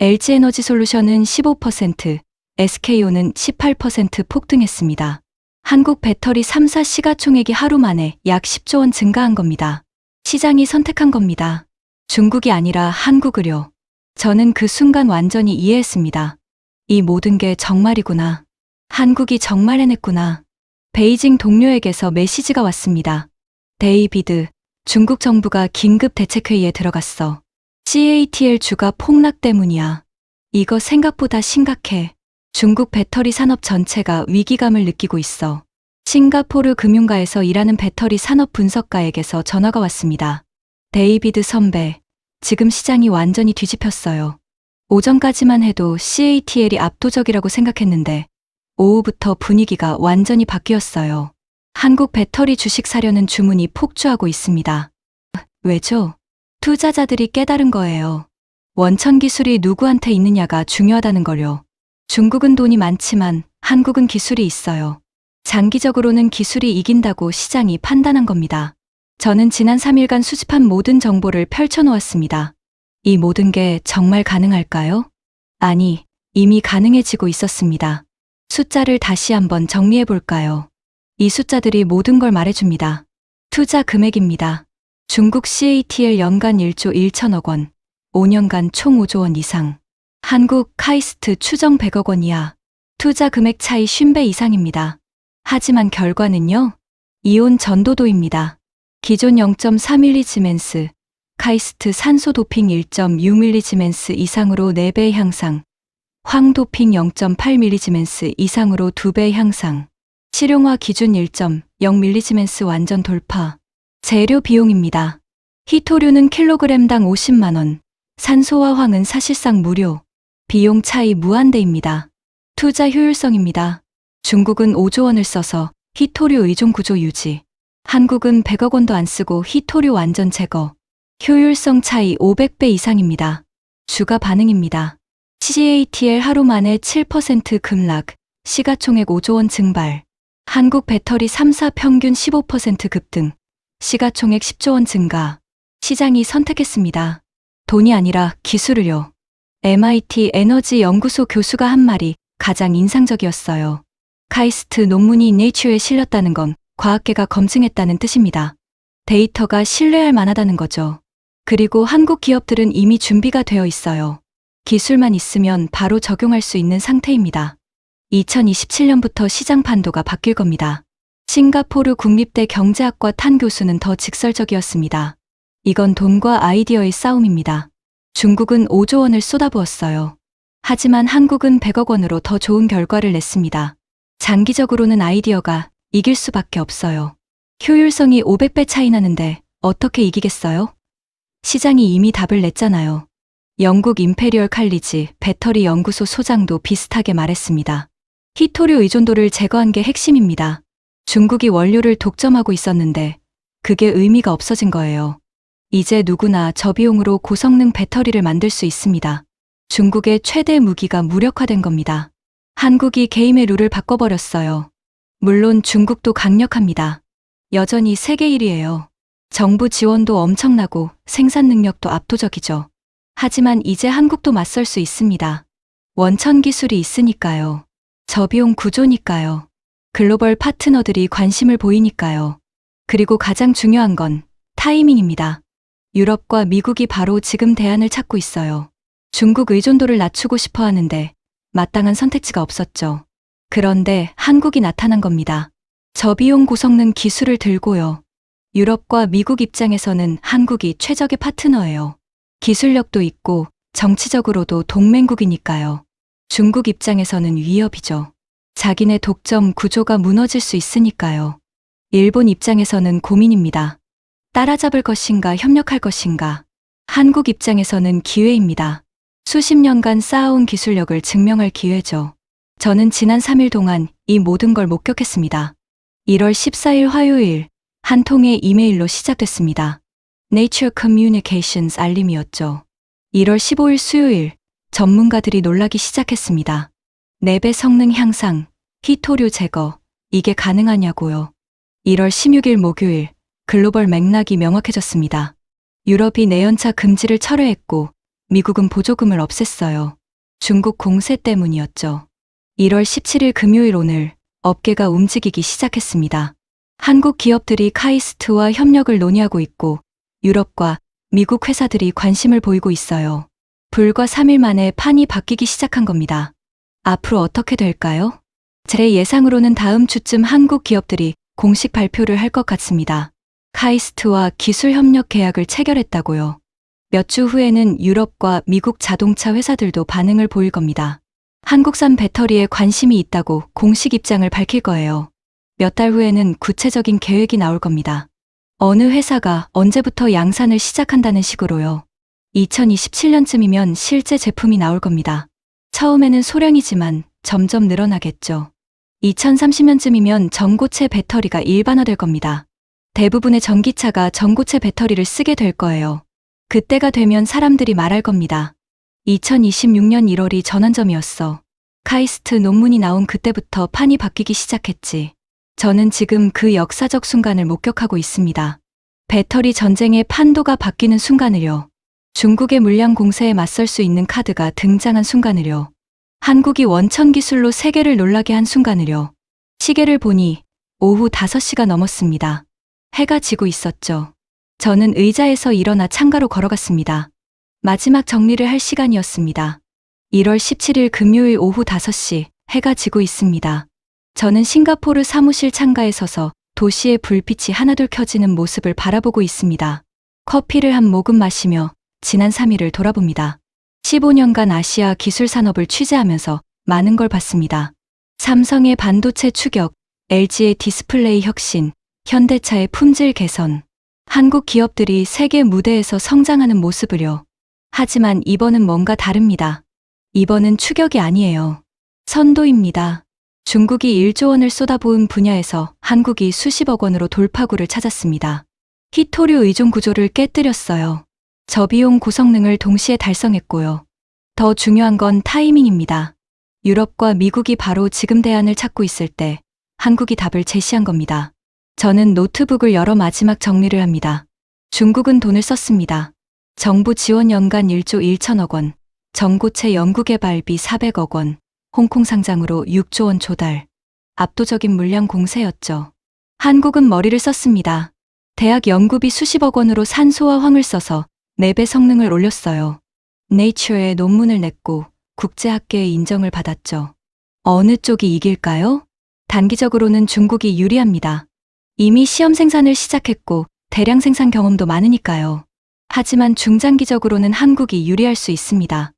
[SPEAKER 1] LG에너지솔루션은 15%, SK온은 18% 폭등했습니다. 한국 배터리 3사 시가총액이 하루 만에 약 10조 원 증가한 겁니다. 시장이 선택한 겁니다. 중국이 아니라 한국을요. 저는 그 순간 완전히 이해했습니다. 이 모든 게 정말이구나. 한국이 정말 해냈구나. 베이징 동료에게서 메시지가 왔습니다. 데이비드, 중국 정부가 긴급 대책회의에 들어갔어. CATL 주가 폭락 때문이야. 이거 생각보다 심각해. 중국 배터리 산업 전체가 위기감을 느끼고 있어. 싱가포르 금융가에서 일하는 배터리 산업 분석가에게서 전화가 왔습니다. 데이비드 선배, 지금 시장이 완전히 뒤집혔어요. 오전까지만 해도 CATL이 압도적이라고 생각했는데 오후부터 분위기가 완전히 바뀌었어요. 한국 배터리 주식 사려는 주문이 폭주하고 있습니다. 왜죠? 투자자들이 깨달은 거예요. 원천 기술이 누구한테 있느냐가 중요하다는 걸요. 중국은 돈이 많지만 한국은 기술이 있어요. 장기적으로는 기술이 이긴다고 시장이 판단한 겁니다. 저는 지난 3일간 수집한 모든 정보를 펼쳐놓았습니다. 이 모든 게 정말 가능할까요? 아니, 이미 가능해지고 있었습니다. 숫자를 다시 한번 정리해 볼까요? 이 숫자들이 모든 걸 말해줍니다. 투자 금액입니다. 중국 CATL 연간 1조 1천억 원, 5년간 총 5조 원 이상. 한국 카이스트 추정 100억 원 이하. 투자 금액 차이 50배 이상입니다. 하지만 결과는요? 이온 전도도입니다. 기존 0.3mg, 카이스트 산소 도핑 1.6mg 이상으로 4배 향상. 황 도핑 0.8mg 이상으로 2배 향상. 실용화 기준 1.0mg 완전 돌파. 재료 비용입니다. 희토류는 킬로그램당 50만 원, 산소와 황은 사실상 무료. 비용 차이 무한대입니다. 투자 효율성입니다. 중국은 5조 원을 써서 희토류 의존 구조 유지. 한국은 100억 원도 안 쓰고 희토류 완전 제거. 효율성 차이 500배 이상입니다. 주가 반응입니다. CATL 하루 만에 7% 급락, 시가총액 5조 원 증발. 한국 배터리 3사 평균 15% 급등, 시가총액 10조 원 증가. 시장이 선택했습니다. 돈이 아니라 기술을요. MIT 에너지 연구소 교수가 한 말이 가장 인상적이었어요. 카이스트 논문이 네이처에 실렸다는 건 과학계가 검증했다는 뜻입니다. 데이터가 신뢰할 만하다는 거죠. 그리고 한국 기업들은 이미 준비가 되어 있어요. 기술만 있으면 바로 적용할 수 있는 상태입니다. 2027년부터 시장 판도가 바뀔 겁니다. 싱가포르 국립대 경제학과 탄 교수는 더 직설적이었습니다. 이건 돈과 아이디어의 싸움입니다. 중국은 5조 원을 쏟아부었어요. 하지만 한국은 100억 원으로 더 좋은 결과를 냈습니다. 장기적으로는 아이디어가 이길 수밖에 없어요. 효율성이 500배 차이 나는데 어떻게 이기겠어요? 시장이 이미 답을 냈잖아요. 영국 임페리얼 칼리지 배터리 연구소 소장도 비슷하게 말했습니다. 히토류 의존도를 제거한 게 핵심입니다. 중국이 원료를 독점하고 있었는데 그게 의미가 없어진 거예요. 이제 누구나 저비용으로 고성능 배터리를 만들 수 있습니다. 중국의 최대 무기가 무력화된 겁니다. 한국이 게임의 룰을 바꿔버렸어요. 물론 중국도 강력합니다. 여전히 세계 1위예요. 정부 지원도 엄청나고 생산 능력도 압도적이죠. 하지만 이제 한국도 맞설 수 있습니다. 원천 기술이 있으니까요. 저비용 구조니까요. 글로벌 파트너들이 관심을 보이니까요. 그리고 가장 중요한 건 타이밍입니다. 유럽과 미국이 바로 지금 대안을 찾고 있어요. 중국 의존도를 낮추고 싶어 하는데 마땅한 선택지가 없었죠. 그런데 한국이 나타난 겁니다. 저비용 고성능 기술을 들고요. 유럽과 미국 입장에서는 한국이 최적의 파트너예요. 기술력도 있고 정치적으로도 동맹국이니까요. 중국 입장에서는 위협이죠. 자기네 독점 구조가 무너질 수 있으니까요. 일본 입장에서는 고민입니다. 따라잡을 것인가 협력할 것인가. 한국 입장에서는 기회입니다. 수십 년간 쌓아온 기술력을 증명할 기회죠. 저는 지난 3일 동안 이 모든 걸 목격했습니다. 1월 14일 화요일 한 통의 이메일로 시작됐습니다. Nature Communications 알림이었죠. 1월 15일 수요일 전문가들이 놀라기 시작했습니다. 4배 성능 향상, 히토류 제거, 이게 가능하냐고요. 1월 16일 목요일 글로벌 맥락이 명확해졌습니다. 유럽이 내연차 금지를 철회했고 미국은 보조금을 없앴어요. 중국 공세 때문이었죠. 1월 17일 금요일 오늘 업계가 움직이기 시작했습니다. 한국 기업들이 카이스트와 협력을 논의하고 있고 유럽과 미국 회사들이 관심을 보이고 있어요. 불과 3일 만에 판이 바뀌기 시작한 겁니다. 앞으로 어떻게 될까요? 제 예상으로는 다음 주쯤 한국 기업들이 공식 발표를 할 것 같습니다. 카이스트와 기술 협력 계약을 체결했다고요. 몇 주 후에는 유럽과 미국 자동차 회사들도 반응을 보일 겁니다. 한국산 배터리에 관심이 있다고 공식 입장을 밝힐 거예요. 몇 달 후에는 구체적인 계획이 나올 겁니다. 어느 회사가 언제부터 양산을 시작한다는 식으로요. 2027년쯤이면 실제 제품이 나올 겁니다. 처음에는 소량이지만 점점 늘어나겠죠. 2030년쯤이면 전고체 배터리가 일반화될 겁니다. 대부분의 전기차가 전고체 배터리를 쓰게 될 거예요. 그때가 되면 사람들이 말할 겁니다. 2026년 1월이 전환점이었어. 카이스트 논문이 나온 그때부터 판이 바뀌기 시작했지. 저는 지금 그 역사적 순간을 목격하고 있습니다. 배터리 전쟁의 판도가 바뀌는 순간을요. 중국의 물량 공세에 맞설 수 있는 카드가 등장한 순간을요. 한국이 원천 기술로 세계를 놀라게 한 순간을요. 시계를 보니 오후 5시가 넘었습니다. 해가 지고 있었죠. 저는 의자에서 일어나 창가로 걸어갔습니다. 마지막 정리를 할 시간이었습니다. 1월 17일 금요일 오후 5시 해가 지고 있습니다. 저는 싱가포르 사무실 창가에 서서 도시의 불빛이 하나둘 켜지는 모습을 바라보고 있습니다. 커피를 한 모금 마시며 지난 3일을 돌아봅니다. 15년간 아시아 기술 산업을 취재하면서 많은 걸 봤습니다. 삼성의 반도체 추격, LG의 디스플레이 혁신, 현대차의 품질 개선, 한국 기업들이 세계 무대에서 성장하는 모습을요. 하지만 이번은 뭔가 다릅니다. 이번은 추격이 아니에요. 선도입니다. 중국이 1조 원을 쏟아부은 분야에서 한국이 수십억 원으로 돌파구를 찾았습니다. 히토류 의존 구조를 깨뜨렸어요. 저비용 고성능을 동시에 달성했고요. 더 중요한 건 타이밍입니다. 유럽과 미국이 바로 지금 대안을 찾고 있을 때 한국이 답을 제시한 겁니다. 저는 노트북을 열어 마지막 정리를 합니다. 중국은 돈을 썼습니다. 정부 지원 연간 1조 1천억 원, 전고체 연구개발비 400억 원, 홍콩 상장으로 6조 원 조달. 압도적인 물량 공세였죠. 한국은 머리를 썼습니다. 대학 연구비 수십억 원으로 산소와 황을 써서 4배 성능을 올렸어요. 네이처에 논문을 냈고 국제학계의 인정을 받았죠. 어느 쪽이 이길까요? 단기적으로는 중국이 유리합니다. 이미 시험 생산을 시작했고 대량 생산 경험도 많으니까요. 하지만 중장기적으로는 한국이 유리할 수 있습니다.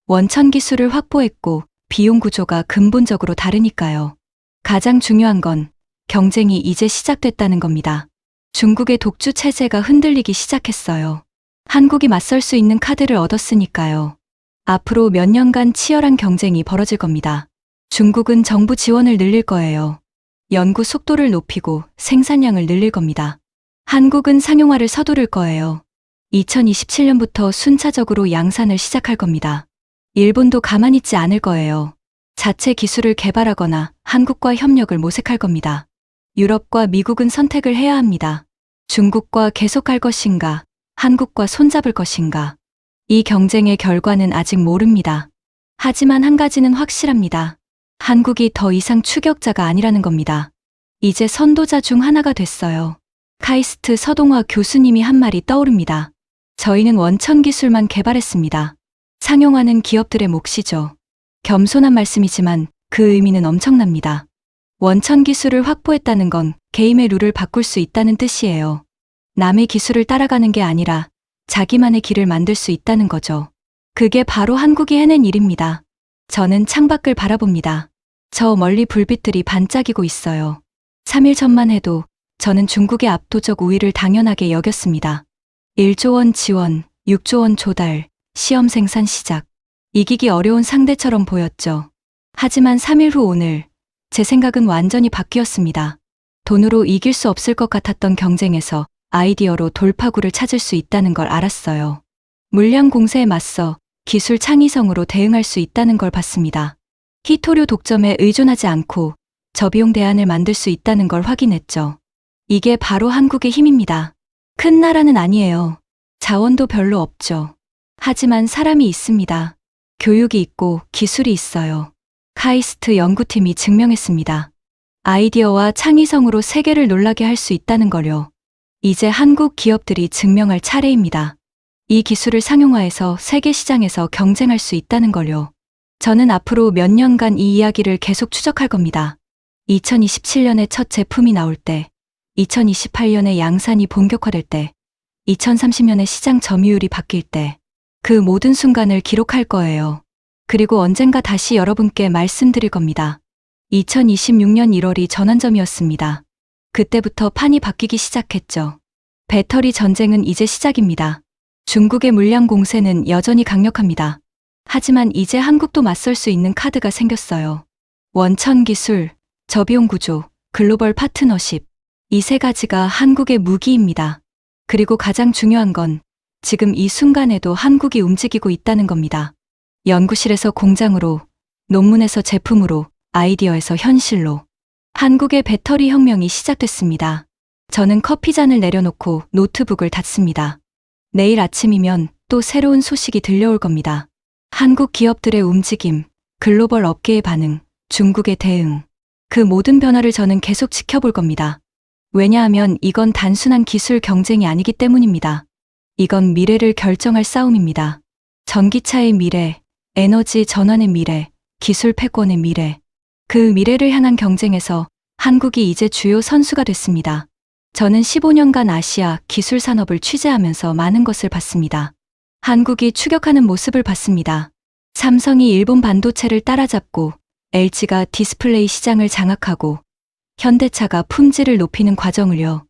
[SPEAKER 1] 원천 기술을 확보했고 비용 구조가 근본적으로 다르니까요. 가장 중요한 건 경쟁이 이제 시작됐다는 겁니다. 중국의 독주 체제가 흔들리기 시작했어요. 한국이 맞설 수 있는 카드를 얻었으니까요. 앞으로 몇 년간 치열한 경쟁이 벌어질 겁니다. 중국은 정부 지원을 늘릴 거예요. 연구 속도를 높이고 생산량을 늘릴 겁니다. 한국은 상용화를 서두를 거예요. 2027년부터 순차적으로 양산을 시작할 겁니다. 일본도 가만히 있지 않을 거예요. 자체 기술을 개발하거나 한국과 협력을 모색할 겁니다. 유럽과 미국은 선택을 해야 합니다. 중국과 계속할 것인가, 한국과 손잡을 것인가. 이 경쟁의 결과는 아직 모릅니다. 하지만 한 가지는 확실합니다. 한국이 더 이상 추격자가 아니라는 겁니다. 이제 선도자 중 하나가 됐어요. 카이스트 서동화 교수님이 한 말이 떠오릅니다. 저희는 원천 기술만 개발했습니다. 상용화는 기업들의 몫이죠. 겸손한 말씀이지만 그 의미는 엄청납니다. 원천 기술을 확보했다는 건 게임의 룰을 바꿀 수 있다는 뜻이에요. 남의 기술을 따라가는 게 아니라 자기만의 길을 만들 수 있다는 거죠. 그게 바로 한국이 해낸 일입니다. 저는 창밖을 바라봅니다. 저 멀리 불빛들이 반짝이고 있어요. 3일 전만 해도 저는 중국의 압도적 우위를 당연하게 여겼습니다. 1조 원 지원, 6조 원 조달, 시험 생산 시작. 이기기 어려운 상대처럼 보였죠. 하지만 3일 후 오늘, 제 생각은 완전히 바뀌었습니다. 돈으로 이길 수 없을 것 같았던 경쟁에서 아이디어로 돌파구를 찾을 수 있다는 걸 알았어요. 물량 공세에 맞서 기술 창의성으로 대응할 수 있다는 걸 봤습니다. 희토류 독점에 의존하지 않고 저비용 대안을 만들 수 있다는 걸 확인했죠. 이게 바로 한국의 힘입니다. 큰 나라는 아니에요. 자원도 별로 없죠. 하지만 사람이 있습니다. 교육이 있고 기술이 있어요. 카이스트 연구팀이 증명했습니다. 아이디어와 창의성으로 세계를 놀라게 할 수 있다는 걸요. 이제 한국 기업들이 증명할 차례입니다. 이 기술을 상용화해서 세계 시장에서 경쟁할 수 있다는 걸요. 저는 앞으로 몇 년간 이 이야기를 계속 추적할 겁니다. 2027년에 첫 제품이 나올 때, 2028년에 양산이 본격화될 때, 2030년에 시장 점유율이 바뀔 때, 그 모든 순간을 기록할 거예요. 그리고 언젠가 다시 여러분께 말씀드릴 겁니다. 2026년 1월이 전환점이었습니다. 그때부터 판이 바뀌기 시작했죠. 배터리 전쟁은 이제 시작입니다. 중국의 물량 공세는 여전히 강력합니다. 하지만 이제 한국도 맞설 수 있는 카드가 생겼어요. 원천 기술, 저비용 구조, 글로벌 파트너십. 이 세 가지가 한국의 무기입니다. 그리고 가장 중요한 건 지금 이 순간에도 한국이 움직이고 있다는 겁니다. 연구실에서 공장으로, 논문에서 제품으로, 아이디어에서 현실로. 한국의 배터리 혁명이 시작됐습니다. 저는 커피잔을 내려놓고 노트북을 닫습니다. 내일 아침이면 또 새로운 소식이 들려올 겁니다. 한국 기업들의 움직임, 글로벌 업계의 반응, 중국의 대응. 그 모든 변화를 저는 계속 지켜볼 겁니다. 왜냐하면 이건 단순한 기술 경쟁이 아니기 때문입니다. 이건 미래를 결정할 싸움입니다. 전기차의 미래, 에너지 전환의 미래, 기술 패권의 미래. 그 미래를 향한 경쟁에서 한국이 이제 주요 선수가 됐습니다. 저는 15년간 아시아 기술 산업을 취재하면서 많은 것을 봤습니다. 한국이 추격하는 모습을 봤습니다. 삼성이 일본 반도체를 따라잡고 LG가 디스플레이 시장을 장악하고 현대차가 품질을 높이는 과정을요.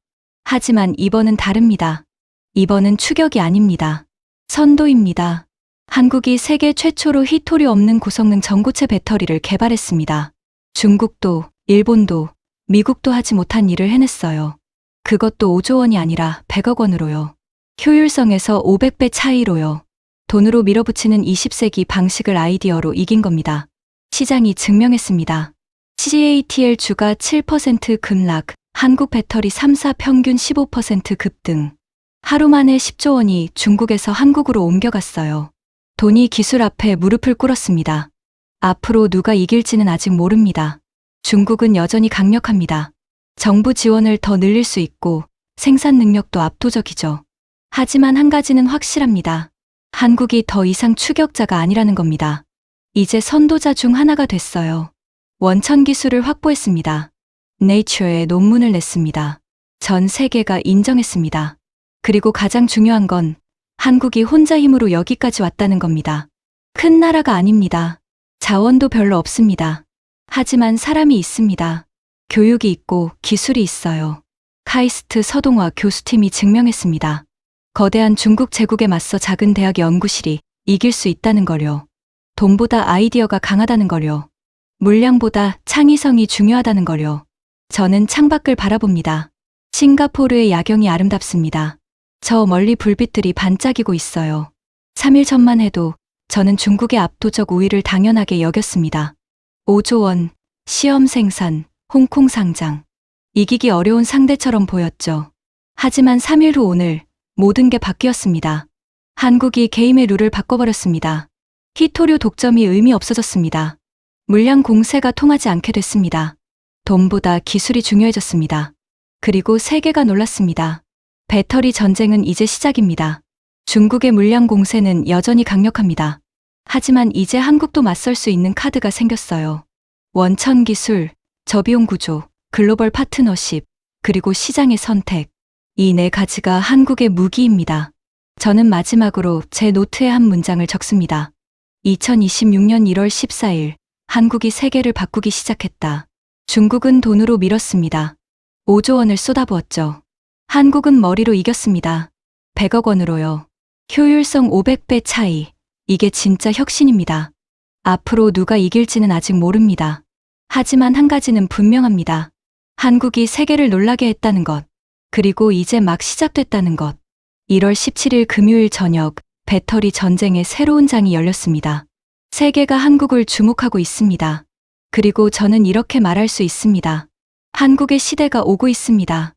[SPEAKER 1] 하지만 이번은 다릅니다. 이번은 추격이 아닙니다. 선도입니다. 한국이 세계 최초로 희토류 없는 고성능 전고체 배터리를 개발했습니다. 중국도, 일본도, 미국도 하지 못한 일을 해냈어요. 그것도 5조 원이 아니라 100억 원으로요. 효율성에서 500배 차이로요. 돈으로 밀어붙이는 20세기 방식을 아이디어로 이긴 겁니다. 시장이 증명했습니다. CATL 주가 7% 급락, 한국 배터리 3사 평균 15% 급등. 하루 만에 10조 원이 중국에서 한국으로 옮겨갔어요. 돈이 기술 앞에 무릎을 꿇었습니다. 앞으로 누가 이길지는 아직 모릅니다. 중국은 여전히 강력합니다. 정부 지원을 더 늘릴 수 있고 생산 능력도 압도적이죠. 하지만 한 가지는 확실합니다. 한국이 더 이상 추격자가 아니라는 겁니다. 이제 선도자 중 하나가 됐어요. 원천 기술을 확보했습니다. 네이처에 논문을 냈습니다. 전 세계가 인정했습니다. 그리고 가장 중요한 건 한국이 혼자 힘으로 여기까지 왔다는 겁니다. 큰 나라가 아닙니다. 자원도 별로 없습니다. 하지만 사람이 있습니다. 교육이 있고 기술이 있어요. 카이스트 서동화 교수팀이 증명했습니다. 거대한 중국 제국에 맞서 작은 대학 연구실이 이길 수 있다는 걸요. 돈보다 아이디어가 강하다는 걸요. 물량보다 창의성이 중요하다는 걸요. 저는 창밖을 바라봅니다. 싱가포르의 야경이 아름답습니다. 저 멀리 불빛들이 반짝이고 있어요. 3일 전만 해도 저는 중국의 압도적 우위를 당연하게 여겼습니다. 5조 원, 시험 생산, 홍콩 상장. 이기기 어려운 상대처럼 보였죠. 하지만 3일 후 오늘 모든 게 바뀌었습니다. 한국이 게임의 룰을 바꿔버렸습니다. 히토류 독점이 의미 없어졌습니다. 물량 공세가 통하지 않게 됐습니다. 돈보다 기술이 중요해졌습니다. 그리고 세계가 놀랐습니다. 배터리 전쟁은 이제 시작입니다. 중국의 물량 공세는 여전히 강력합니다. 하지만 이제 한국도 맞설 수 있는 카드가 생겼어요. 원천 기술, 저비용 구조, 글로벌 파트너십, 그리고 시장의 선택. 이 네 가지가 한국의 무기입니다. 저는 마지막으로 제 노트에 한 문장을 적습니다. 2026년 1월 14일, 한국이 세계를 바꾸기 시작했다. 중국은 돈으로 밀었습니다. 5조 원을 쏟아부었죠. 한국은 머리로 이겼습니다. 100억 원으로요. 효율성 500배 차이. 이게 진짜 혁신입니다. 앞으로 누가 이길지는 아직 모릅니다. 하지만 한 가지는 분명합니다. 한국이 세계를 놀라게 했다는 것. 그리고 이제 막 시작됐다는 것. 1월 17일 금요일 저녁, 배터리 전쟁의 새로운 장이 열렸습니다. 세계가 한국을 주목하고 있습니다. 그리고 저는 이렇게 말할 수 있습니다. 한국의 시대가 오고 있습니다.